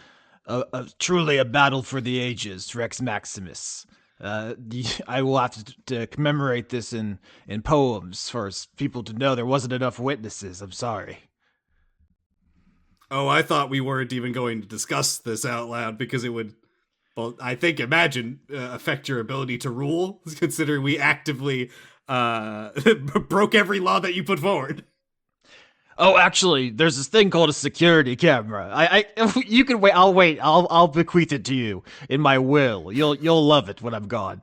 truly a battle for the ages, Rex Maximus. I will have to commemorate this in poems for people to know there wasn't enough witnesses. I'm sorry. Oh, I thought we weren't even going to discuss this out loud because it would, imagine, affect your ability to rule, considering we actively broke every law that you put forward. Oh, actually, there's this thing called a security camera. You can wait. I'll wait. I'll bequeath it to you in my will. You'll love it when I'm gone.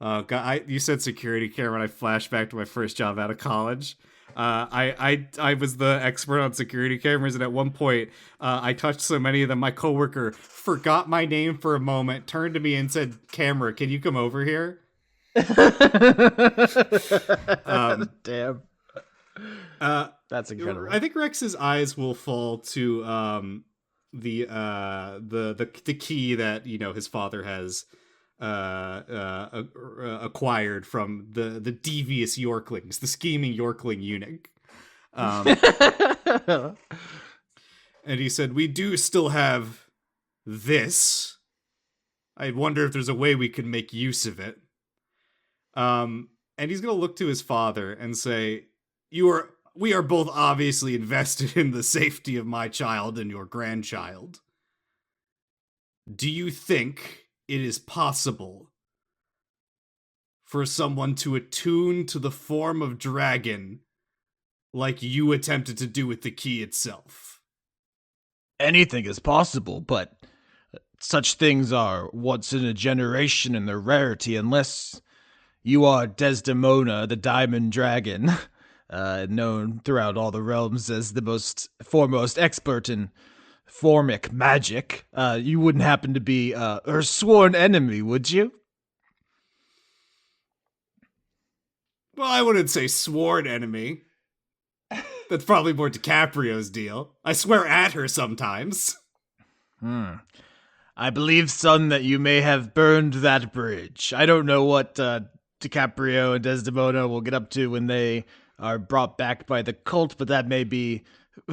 Oh God, you said security camera, and I flashed back to my first job out of college. I was the expert on security cameras, and at one point, I touched so many of them, my coworker forgot my name for a moment, turned to me, and said, "Camera, can you come over here?" Damn. That's incredible. I think Rex's eyes will fall to the key that his father has acquired from the devious Yorklings, the scheming Yorkling eunuch. And he said, "We do still have this. I wonder if there's a way we can make use of it." And he's gonna look to his father and say, we are both obviously invested in the safety of my child and your grandchild. Do you think it is possible for someone to attune to the form of dragon like you attempted to do with the key itself? Anything is possible, but such things are once in a generation in their rarity, unless you are Desdemona, the Diamond Dragon. Known throughout all the realms as the foremost expert in formic magic. You wouldn't happen to be her sworn enemy, would you? Well, I wouldn't say sworn enemy. That's probably more DiCaprio's deal. I swear at her sometimes. I believe, son, that you may have burned that bridge. I don't know what DiCaprio and Desdemona will get up to when they are brought back by the cult, but that may be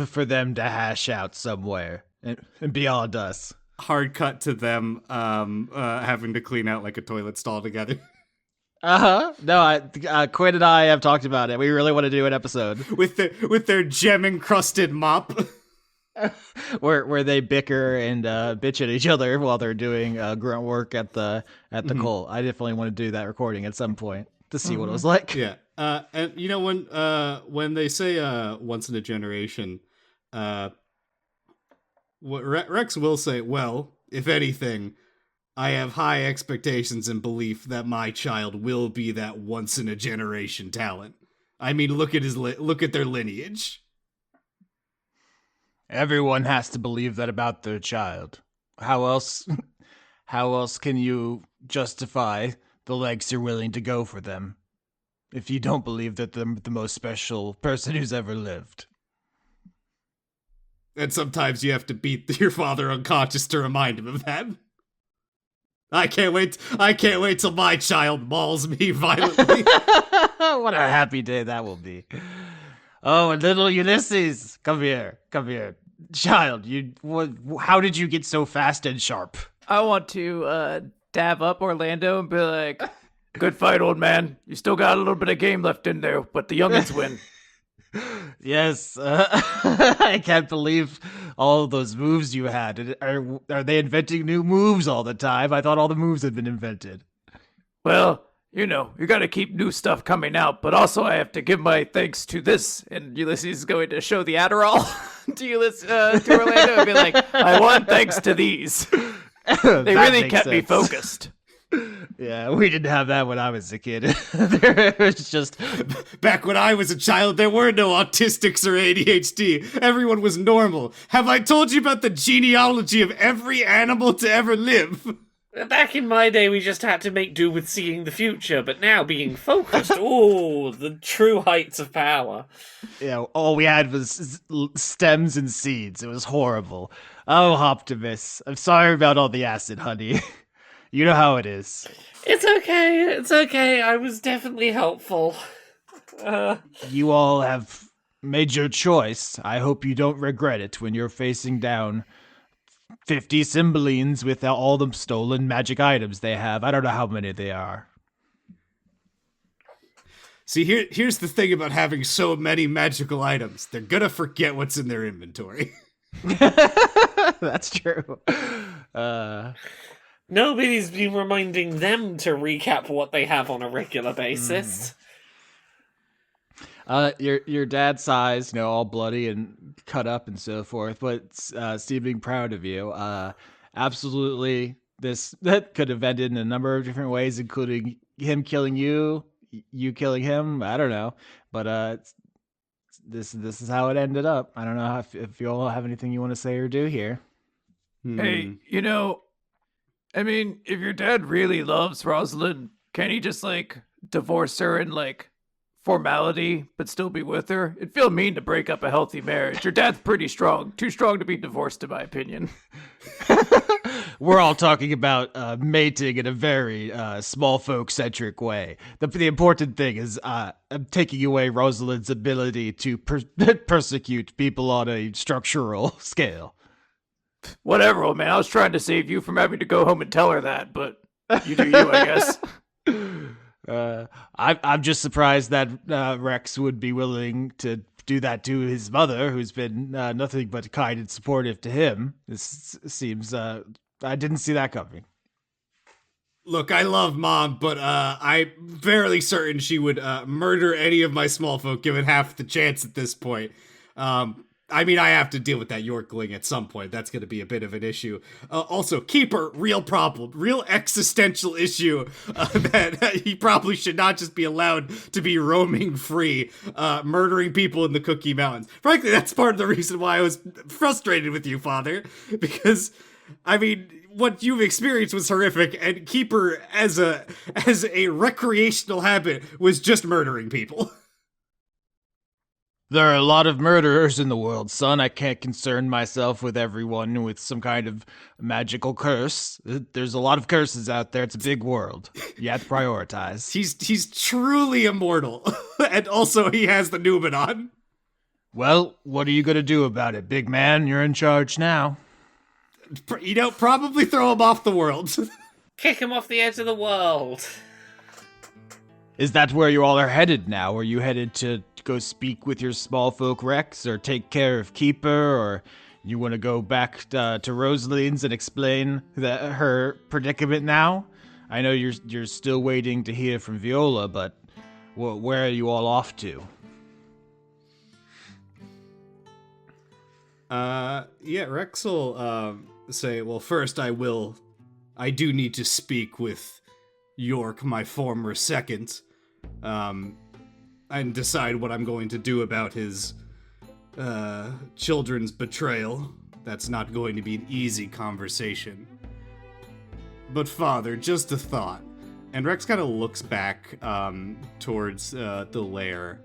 for them to hash out somewhere and beyond us. Hard cut to them having to clean out like a toilet stall together. No, Quinn and I have talked about it. We really want to do an episode with their gem encrusted mop. where they bicker and bitch at each other while they're doing grunt work at the cult. I definitely want to do that recording at some point to see what it was like. Yeah. And you know when they say once in a generation, what Rex will say, well, if anything, I have high expectations and belief that my child will be that once in a generation talent. I mean, look at their lineage. Everyone has to believe that about their child. How else can you justify the lengths you're willing to go for them if you don't believe that they're the most special person who's ever lived? And sometimes you have to beat your father unconscious to remind him of that. I can't wait till my child mauls me violently. What a happy day that will be. Oh, and little Ulysses, come here. Child, how did you get so fast and sharp? I want to dab up Orlando and be like, good fight, old man. You still got a little bit of game left in there, but the youngins win. Yes, I can't believe all those moves you had. Are they inventing new moves all the time? I thought all the moves had been invented. Well, you know, you gotta keep new stuff coming out, but also I have to give my thanks to this. And Ulysses is going to show the Adderall to Orlando and be like, I won thanks to these. They really kept me focused. Yeah, we didn't have that when I was a kid. There was just back when I was a child, there were no autistics or ADHD. Everyone was normal. Have I told you about the genealogy of every animal to ever live? Back in my day, we just had to make do with seeing the future, but now being focused, ooh, the true heights of power. Yeah, all we had was stems and seeds. It was horrible. Oh, Optimus, I'm sorry about all the acid, honey. You know how it is. It's okay. I was definitely helpful. You all have made your choice. I hope you don't regret it when you're facing down 50 Cymbalines with all the stolen magic items they have. I don't know how many they are. See, here's the thing about having so many magical items. They're gonna forget what's in their inventory. That's true. Nobody's been reminding them to recap what they have on a regular basis. Your dad's size, all bloody and cut up and so forth, but seeming proud of you. Absolutely, that could have ended in a number of different ways, including him killing you, you killing him. I don't know, but this is how it ended up. I don't know if you all have anything you want to say or do here. Hey, I mean, if your dad really loves Rosalind, can he just, divorce her in, formality, but still be with her? It'd feel mean to break up a healthy marriage. Your dad's pretty strong. Too strong to be divorced, in my opinion. We're all talking about mating in a very small folk-centric way. The important thing is taking away Rosalind's ability to persecute people on a structural scale. Whatever, old man. I was trying to save you from having to go home and tell her that, but you do you, I guess. I'm just surprised that Rex would be willing to do that to his mother, who's been nothing but kind and supportive to him. This seems I didn't see that coming. Look, I love Mom, but I'm fairly certain she would murder any of my small folk given half the chance at this point. I mean, I have to deal with that Yorkling at some point. That's going to be a bit of an issue. Also, Keeper, real problem, real existential issue that he probably should not just be allowed to be roaming free, murdering people in the Cookie Mountains. Frankly, that's part of the reason why I was frustrated with you, Father, because, I mean, what you've experienced was horrific, and Keeper, as a recreational habit, was just murdering people. There are a lot of murderers in the world, son. I can't concern myself with everyone with some kind of magical curse. There's a lot of curses out there. It's a big world. You have to prioritize. He's truly immortal, and also he has the Numenon. Well, what are you going to do about it, big man? You're in charge now. Probably throw him off the world. Kick him off the edge of the world. Is that where you all are headed now? Are you headed to go speak with your small folk Rex, or take care of Keeper, or you want to go back to Rosalind's and explain her predicament now? I know you're still waiting to hear from Viola, but where are you all off to? Rex will say, well, first I do need to speak with York, my former second, and decide what I'm going to do about his children's betrayal. That's not going to be an easy conversation. But Father, just a thought. And Rex kind of looks back towards the lair.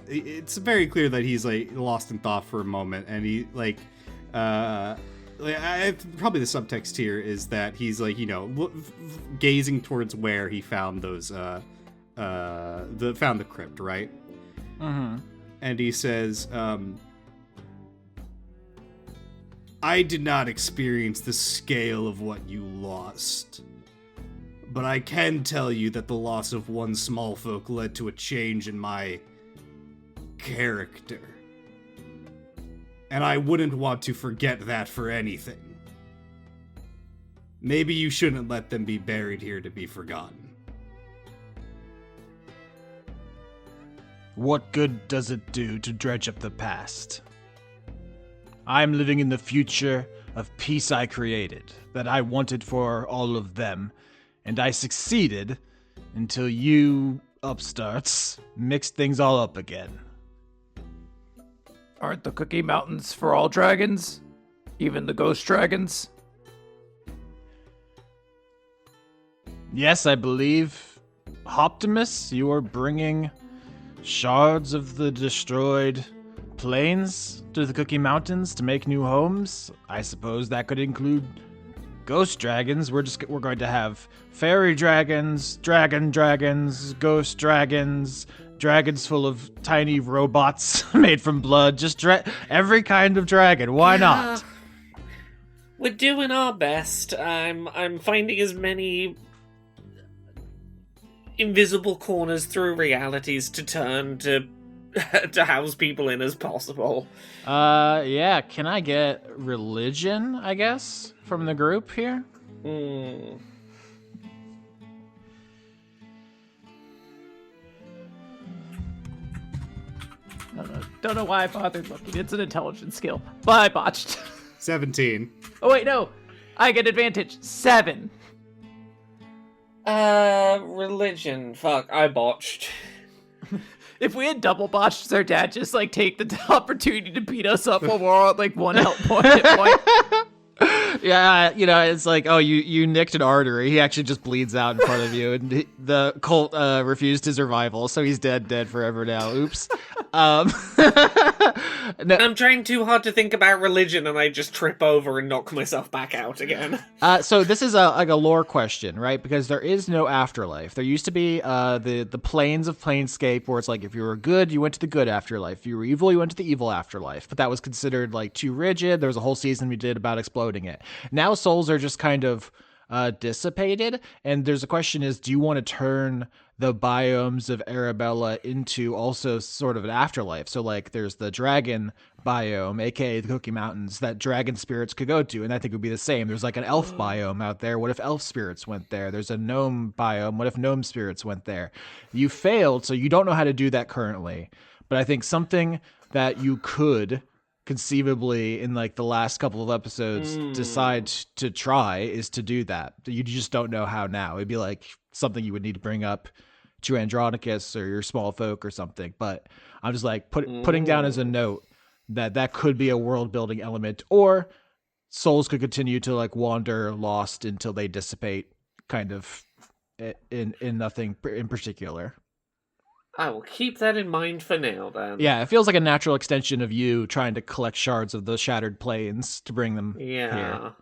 It's very clear that he's like lost in thought for a moment, and he probably the subtext here is that he's like, gazing towards where he found those found the crypt, right? Mm-hmm. And he says, I did not experience the scale of what you lost, but I can tell you that the loss of one small folk led to a change in my character. And I wouldn't want to forget that for anything. Maybe you shouldn't let them be buried here to be forgotten. What good does it do to dredge up the past? I'm living in the future of peace I created, that I wanted for all of them, and I succeeded until you upstarts mixed things all up again. Aren't the Cookie Mountains for all dragons? Even the ghost dragons? Yes, I believe. Optimus, you are bringing shards of the destroyed plains to the Cookie Mountains to make new homes. I suppose that could include ghost dragons. We're going to have fairy dragons, dragons, ghost dragons, dragons full of tiny robots made from blood, just every kind of dragon. Why not? We're doing our best. I'm finding as many invisible corners through realities to turn to house people in as possible. Yeah, can I get religion, I guess, from the group here? Don't know why I bothered looking. It's an intelligence skill, but I botched. 17. Oh wait, no, I get advantage. 7. Religion. Fuck, I botched. If we had double botched, our dad just like take the opportunity to beat us up while we're all at like 1 health point. Yeah, it's like, oh, you nicked an artery. He actually just bleeds out in front of you, and the cult refused his revival, so he's dead forever now. Oops. No. I'm trying too hard to think about religion, and I just trip over and knock myself back out again. So this is a lore question, right? Because there is no afterlife. There used to be the planes of Planescape, where it's like, if you were good, you went to the good afterlife. If you were evil, you went to the evil afterlife. But that was considered like too rigid. There was a whole season we did about exploding it. Now souls are just kind of dissipated, and there's a question is, do you want to turn the biomes of Arabella into also sort of an afterlife? So like there's the dragon biome, aka the Cookie Mountains, that dragon spirits could go to, and I think it would be the same. There's like an elf biome out there. What if elf spirits went there? There's a gnome biome. What if gnome spirits went there? You failed, so you don't know how to do that currently. But I think something that you could conceivably in like the last couple of episodes decide to try is to do that. You just don't know how now. It'd be like something you would need to bring up to Andronicus or your small folk or something. But I'm just like putting down as a note that could be a world building element, or souls could continue to like wander lost until they dissipate, kind of in nothing in particular. I will keep that in mind for now, then. Yeah, it feels like a natural extension of you trying to collect shards of the shattered planes to bring them here.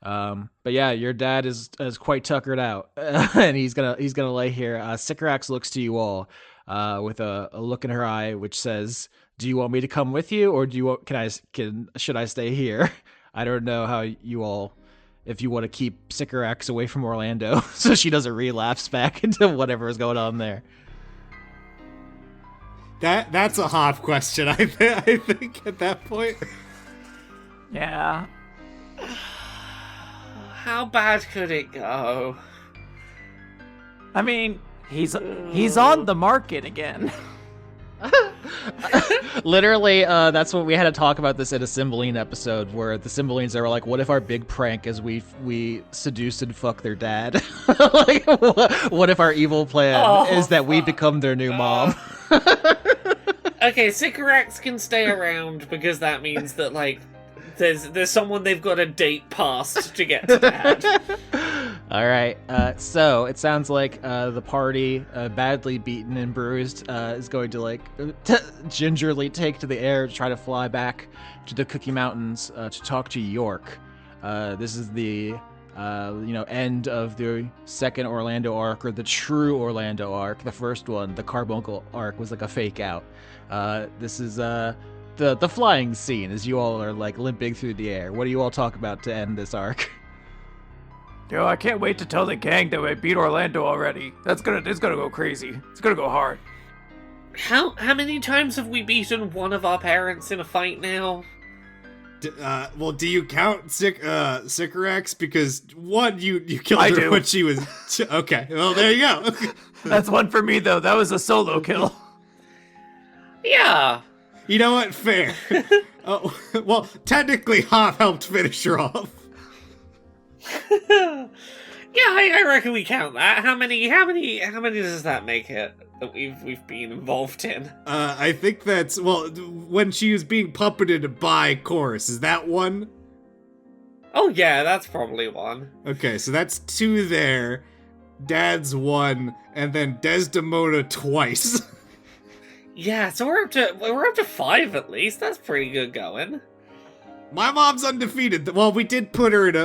But yeah, your dad is quite tuckered out, and he's gonna lay here. Sycorax looks to you all with a look in her eye, which says, "Do you want me to come with you, or should I stay here?" I don't know how you all, if you want to keep Sycorax away from Orlando, so she doesn't relapse back into whatever is going on there. That's a Hoff question, I think, at that point. Yeah. How bad could it go? I mean, he's on the market again. Literally, that's what we had to talk about this in a Cymbeline episode, where the Cymbalines, they were like, what if our big prank is we seduce and fuck their dad? Like, what if our evil plan is that we become their new mom? Okay, Sycorax can stay around because that means that, like, there's someone they've got to date past to get to Dad. All right, so it sounds like the party, badly beaten and bruised, is going to like gingerly take to the air to try to fly back to the Cookie Mountains to talk to York. This is the end of the second Orlando arc, or the true Orlando arc. The first one, the Carbuncle arc, was like a fake out. This is the flying scene as you all are like limping through the air. What do you all talk about to end this arc? Yo, I can't wait to tell the gang that we beat Orlando already. It's gonna go crazy. It's gonna go hard. How many times have we beaten one of our parents in a fight now? Well, do you count Sycorax? Because one, you killed I her do. when she was... Okay, well, there you go. That's one for me, though. That was a solo kill. Yeah. You know what? Fair. Oh, well, technically, Hoff helped finish her off. Yeah, I reckon we count that. How many does that make it that we've been involved in? I think that's, well, when she was being puppeted by Chorus, is that one? Oh yeah, that's probably one. Okay, so that's 2 there, Dad's 1, and then Desdemona twice. Yeah, so we're up to 5 at least. That's pretty good going. My mom's undefeated. Well, we put her in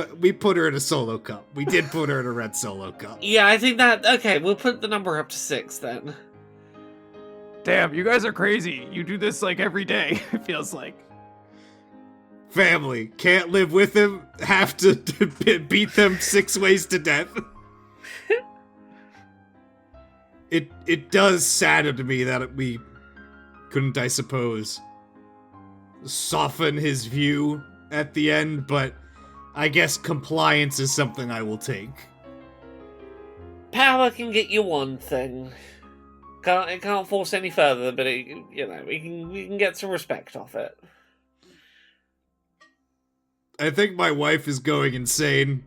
a solo cup. We did put her in a red solo cup. Yeah, I think that, okay, we'll put the number up to 6 then. Damn, you guys are crazy. You do this like every day, it feels like. Family. Can't live with him. Have to beat them 6 ways to death. It does sadden to me that we couldn't, I suppose, soften his view at the end, but I guess compliance is something I will take. Power can get you one thing. It can't force any further, but we can get some respect off it. I think my wife is going insane.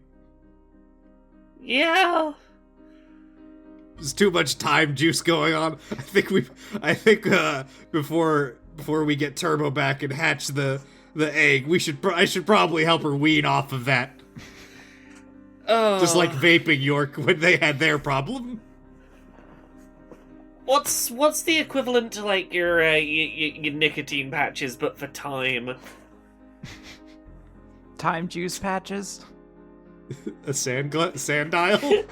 Yeah. There's too much time juice going on. I think before we get Turbo back and hatch the egg, I should probably help her wean off of that. Oh. Just like vaping York when they had their problem. What's the equivalent to like your nicotine patches, but for time? Time juice patches? A sand dial?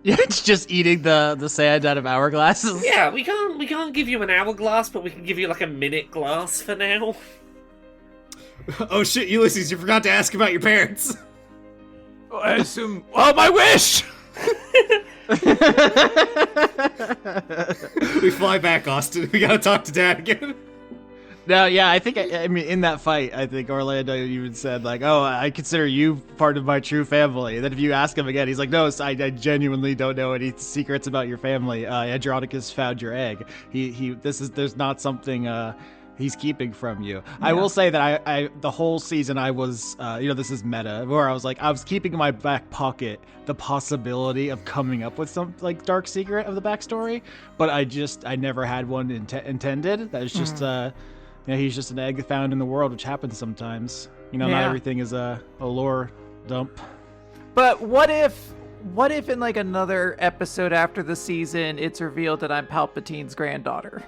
Yeah, it's just eating the sand out of hourglasses. Yeah, we can't give you an hourglass, but we can give you like a minute glass for now. Oh shit, Ulysses, you forgot to ask about your parents. I assume. Oh, my wish! We fly back, Austin. We gotta talk to Dad again. No, yeah, I think, I mean, in that fight, I think Orlando even said, like, oh, I consider you part of my true family. And then if you ask him again, he's like, no, I genuinely don't know any secrets about your family. Andronicus found your egg. There's not something, he's keeping from you. Yeah. I will say that I the whole season I was, this is meta, where I was keeping in my back pocket the possibility of coming up with some, like, dark secret of the backstory, but I never had one intended. That was just, Yeah, he's just an egg found in the world, which happens sometimes. Not Yeah. everything is a lore dump. But what if in like another episode after the season, it's revealed that I'm Palpatine's granddaughter?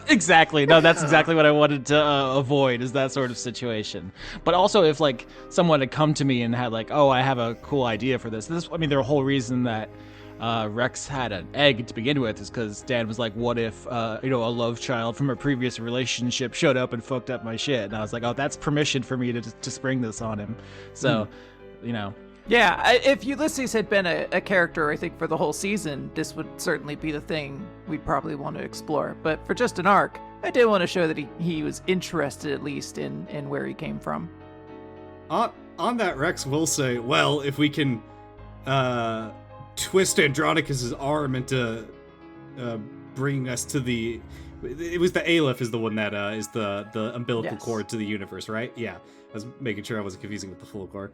Exactly. No, that's exactly what I wanted to avoid, is that sort of situation. But also, if like someone had come to me and had like, oh, I have a cool idea for this. The whole reason that Rex had an egg to begin with is because Dad was like, what if a love child from a previous relationship showed up and fucked up my shit? And I was like, oh, that's permission for me to spring this on him. So, Yeah, if Ulysses had been a character, I think, for the whole season, this would certainly be the thing we'd probably want to explore. But for just an arc, I did want to show that he was interested, at least, in where he came from. On that, Rex will say, well, if we can twist Andronicus's arm into bringing us to the... It was the Aleph is the one that is the umbilical Yes. cord to the universe, right? Yeah, I was making sure I wasn't confusing with the full core.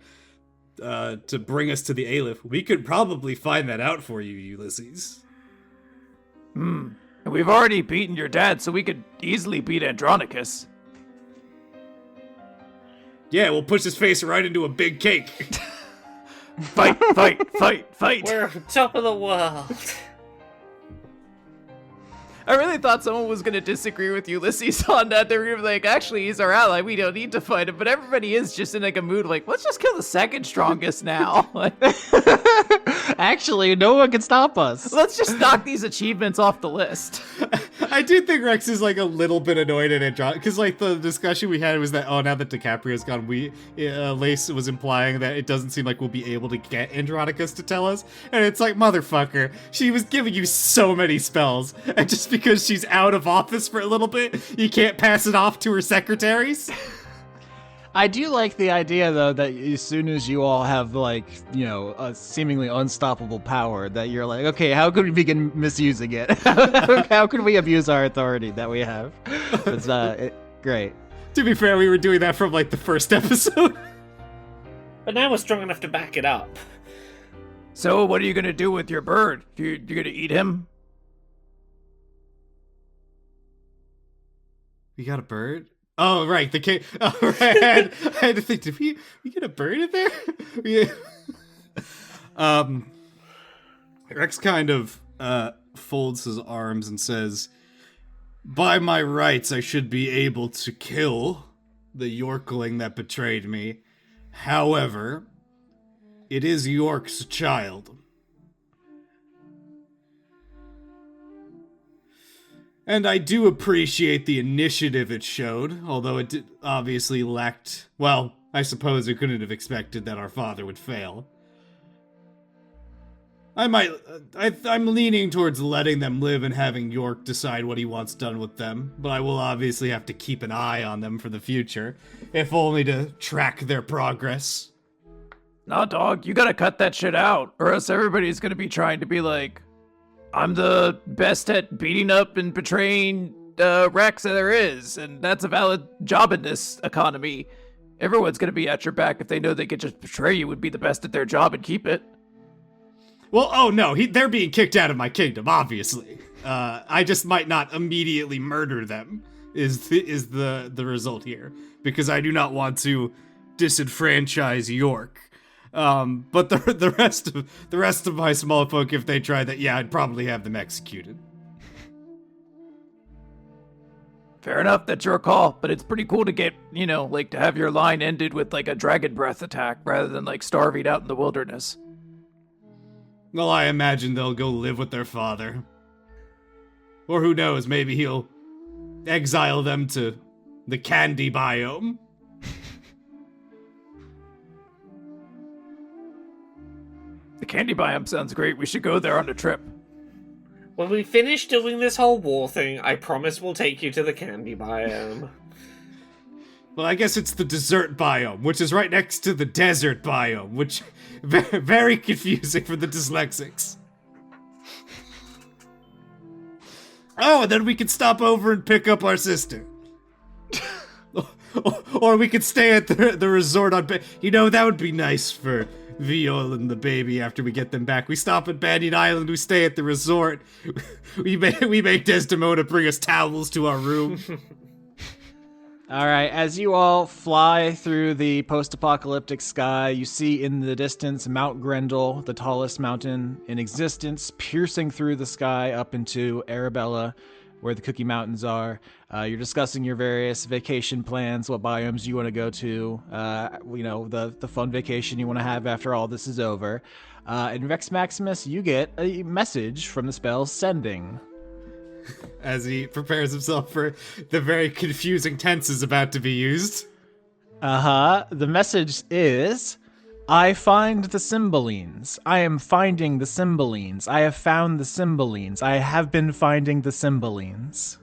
To bring us to the Aleph, we could probably find that out for you, Ulysses. And we've already beaten your dad, so we could easily beat Andronicus. Yeah, we'll push his face right into a big cake. Fight, fight, fight, fight! We're on top of the world. I really thought someone was going to disagree with Ulysses on that. They were gonna be like, actually, he's our ally. We don't need to fight him. But everybody is just in like a mood like, let's just kill the second strongest now. Actually, no one can stop us. Let's just knock these achievements off the list. I do think Rex is like a little bit annoyed at Andronicus, because like the discussion we had was that, oh, now that DiCaprio's gone, Lace was implying that it doesn't seem like we'll be able to get Andronicus to tell us, and it's like, motherfucker, she was giving you so many spells, and just because she's out of office for a little bit, you can't pass it off to her secretaries? I do like the idea, though, that as soon as you all have, like, a seemingly unstoppable power, that you're like, okay, how could we begin misusing it? How can we abuse our authority that we have? It's great. To be fair, we were doing that from like the first episode. But now we're strong enough to back it up. So what are you going to do with your bird? You're going to eat him? We got a bird? Oh, right, the cake. Oh, right. I had to think, did we get a bird in there? Rex kind of folds his arms and says, by my rights, I should be able to kill the Yorkling that betrayed me. However, it is York's child. And I do appreciate the initiative it showed, although it obviously lacked... Well, I suppose it couldn't have expected that our father would fail. I'm leaning towards letting them live and having York decide what he wants done with them, but I will obviously have to keep an eye on them for the future, if only to track their progress. Nah, dog, you gotta cut that shit out, or else everybody's gonna be trying to be like, I'm the best at beating up and betraying Rex there is, and that's a valid job in this economy. Everyone's gonna be at your back if they know they could just betray you and be the best at their job and keep it. Well, oh no, they're being kicked out of my kingdom, obviously. I just might not immediately murder them, is the result here, because I do not want to disenfranchise York. But the rest of my small folk, if they try that, yeah, I'd probably have them executed. Fair enough, that's your call, but it's pretty cool to get, to have your line ended with like a dragon breath attack rather than like starving out in the wilderness. Well, I imagine they'll go live with their father. Or who knows, maybe he'll exile them to the candy biome. The candy biome sounds great. We should go there on a trip. When we finish doing this whole war thing, I promise we'll take you to the candy biome. Well, I guess it's the dessert biome, which is right next to the desert biome, which very confusing for the dyslexics. Oh, and then we can stop over and pick up our sister. Or we could stay at the resort on... that would be nice for Viol and the baby after we get them back. We stop at Banyan Island, we stay at the resort. We make Desdemona bring us towels to our room. All right, as you all fly through the post-apocalyptic sky, you see in the distance Mount Grendel, the tallest mountain in existence, piercing through the sky up into Arabella, where the Cookie Mountains are. You're discussing your various vacation plans, what biomes you want to go to, the fun vacation you want to have after all this is over. And Rex Maximus, you get a message from the spell Sending. As he prepares himself for the very confusing tenses about to be used. The message is, I find the Cymbalines. I am finding the Cymbalines. I have found the Cymbalines. I have been finding the Cymbalines.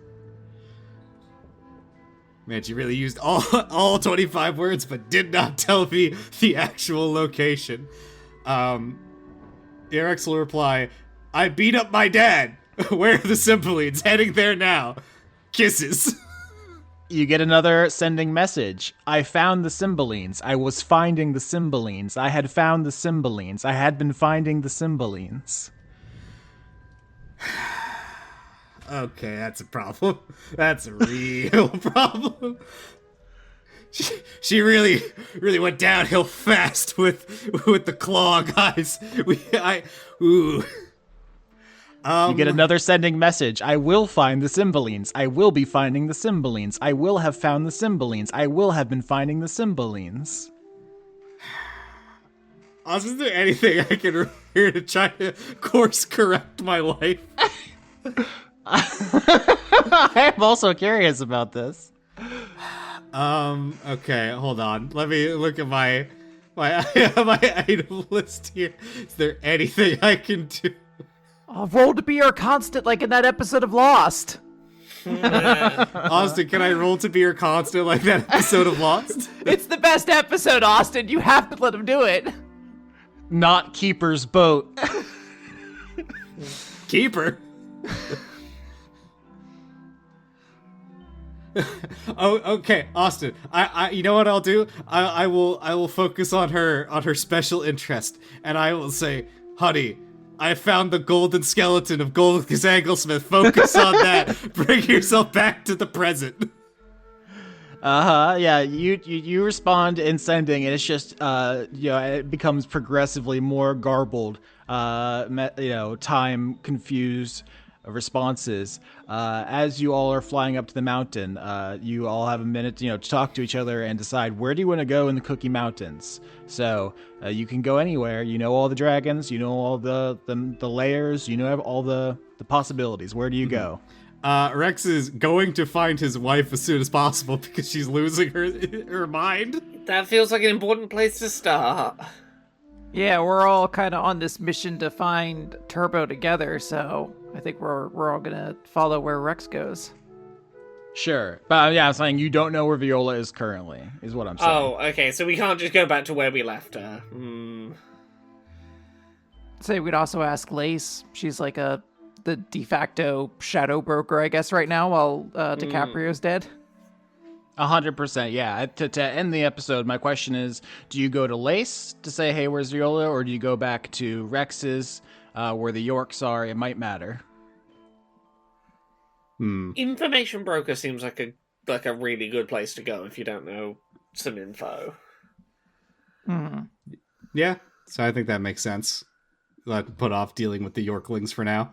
Man, she really used all 25 words, but did not tell me the actual location. Erex will reply, I beat up my dad. Where are the Cymbalines? Heading there now. Kisses. You get another Sending message. I found the Cymbalines. I was finding the Cymbalines. I had found the Cymbalines. I had been finding the Cymbalines. Okay, that's a problem. That's a real problem. She really went downhill fast with the claw, guys. You get another Sending message. I will find the Cymbalines. I will be finding the Cymbalines. I will have found the Cymbalines. I will have been finding the Cymbalines. Is there anything I can do here to try to course correct my life? I am also curious about this. Okay, hold on. Let me look at my item list here. Is there anything I can do? Roll to be your constant, like in that episode of Lost. Austin, can I roll to be your constant like that episode of Lost? It's the best episode, Austin. You have to let him do it. Not Keeper's boat. Keeper? Oh, okay, Austin. I you know what I'll do? I will focus on her special interest, and I will say, honey, I found the golden skeleton of Gold Anglesmith. Focus on that. Bring yourself back to the present. Yeah, you respond in Sending, and it's just, it becomes progressively more garbled, time confused responses. As you all are flying up to the mountain, you all have a minute, to talk to each other and decide where do you want to go in the Cookie Mountains. So you can go anywhere. You know all the dragons. You know all the layers. You know all the possibilities. Where do you go? Rex is going to find his wife as soon as possible because she's losing her mind. That feels like an important place to start. Yeah, we're all kind of on this mission to find Turbo together, so I think we're all gonna follow where Rex goes. Sure, but I'm saying you don't know where Viola is currently, is what I'm saying. Oh, okay, so we can't just go back to where we left her. Say we'd also ask Lace. She's like the de facto shadow broker, I guess, right now while DiCaprio's dead. 100%, yeah. To end the episode, my question is, do you go to Lace to say, hey, where's Viola, or do you go back to Rex's, where the Yorks are? It might matter. Information broker seems like a really good place to go if you don't know some info. Yeah, so I think that makes sense. Put off dealing with the Yorklings for now.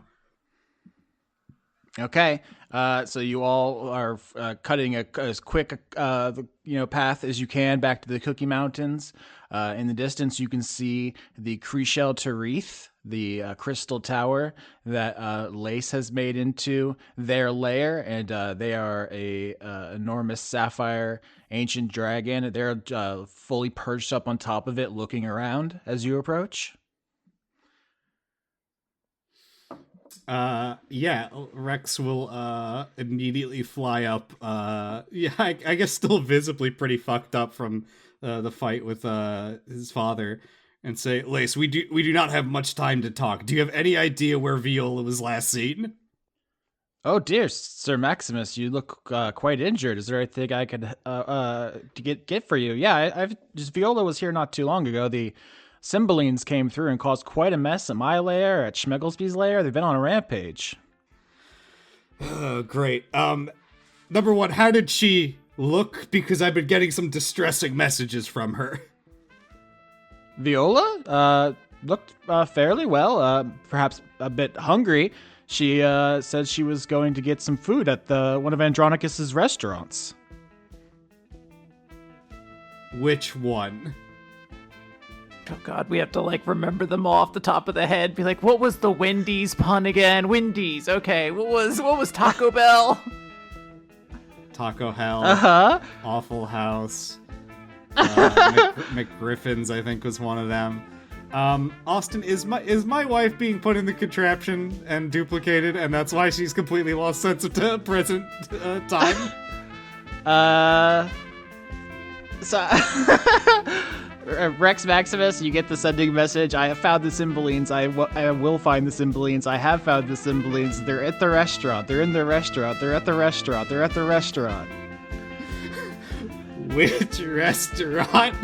Okay, so you all are cutting as quick path as you can back to the Cookie Mountains. In the distance, you can see the Krishel Tarith, the crystal tower that Lace has made into their lair, and they are a enormous sapphire ancient dragon. They're fully perched up on top of it, looking around as you approach. Rex will immediately fly up. I guess still visibly pretty fucked up from the fight with his father, and say, Lace, we do not have much time to talk. Do you have any idea where Viola was last seen? Oh dear, Sir Maximus, you look quite injured. Is there anything I could to get for you? Yeah, Viola was here not too long ago. The Cymbalines came through and caused quite a mess at my lair, at Schmegglesby's lair. They've been on a rampage. Oh, great. Number one, how did she look because I've been getting some distressing messages from her. Viola looked fairly well, perhaps a bit hungry. She said she was going to get some food at one of Andronicus's restaurants. Which one? Oh god, we have to like remember them all off the top of the head. Be like, what was the Wendy's pun again? Wendy's. Okay, what was Taco Bell? Taco Hell. Uh-huh. Awful House. McGriffin's, I think, was one of them. Austin, is my wife being put in the contraption and duplicated, and that's why she's completely lost sense of present time? So Rex Maximus, you get the sending message. I have found the Cymbalines. I will find the Cymbalines. I have found the Cymbalines. They're at the restaurant. They're in the restaurant. They're at the restaurant. They're at the restaurant. Which restaurant?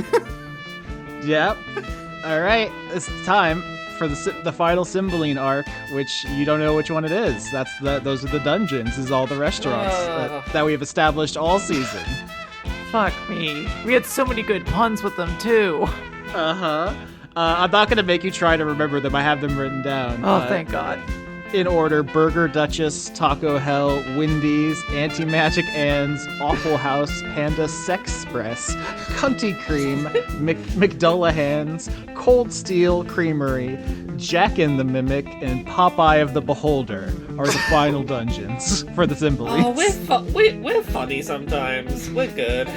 Yep. All right. It's time for the final Cymbaline arc, which you don't know which one it is. Those are the dungeons. This is all the restaurants that we have established all season. Fuck me. We had so many good puns with them too. Uh-huh. I'm not going to make you try to remember them. I have them written down. Oh, thank God. In order: Burger Duchess, Taco Hell, Wendy's, Anti-Magic Ann's, Awful House, Panda Sexpress, Cunty Cream, McDullahan's, Cold Steel Creamery, Jack and the Mimic, and Popeye of the Beholder are the final dungeons for the Cymbalines. Oh, we're funny sometimes. We're good.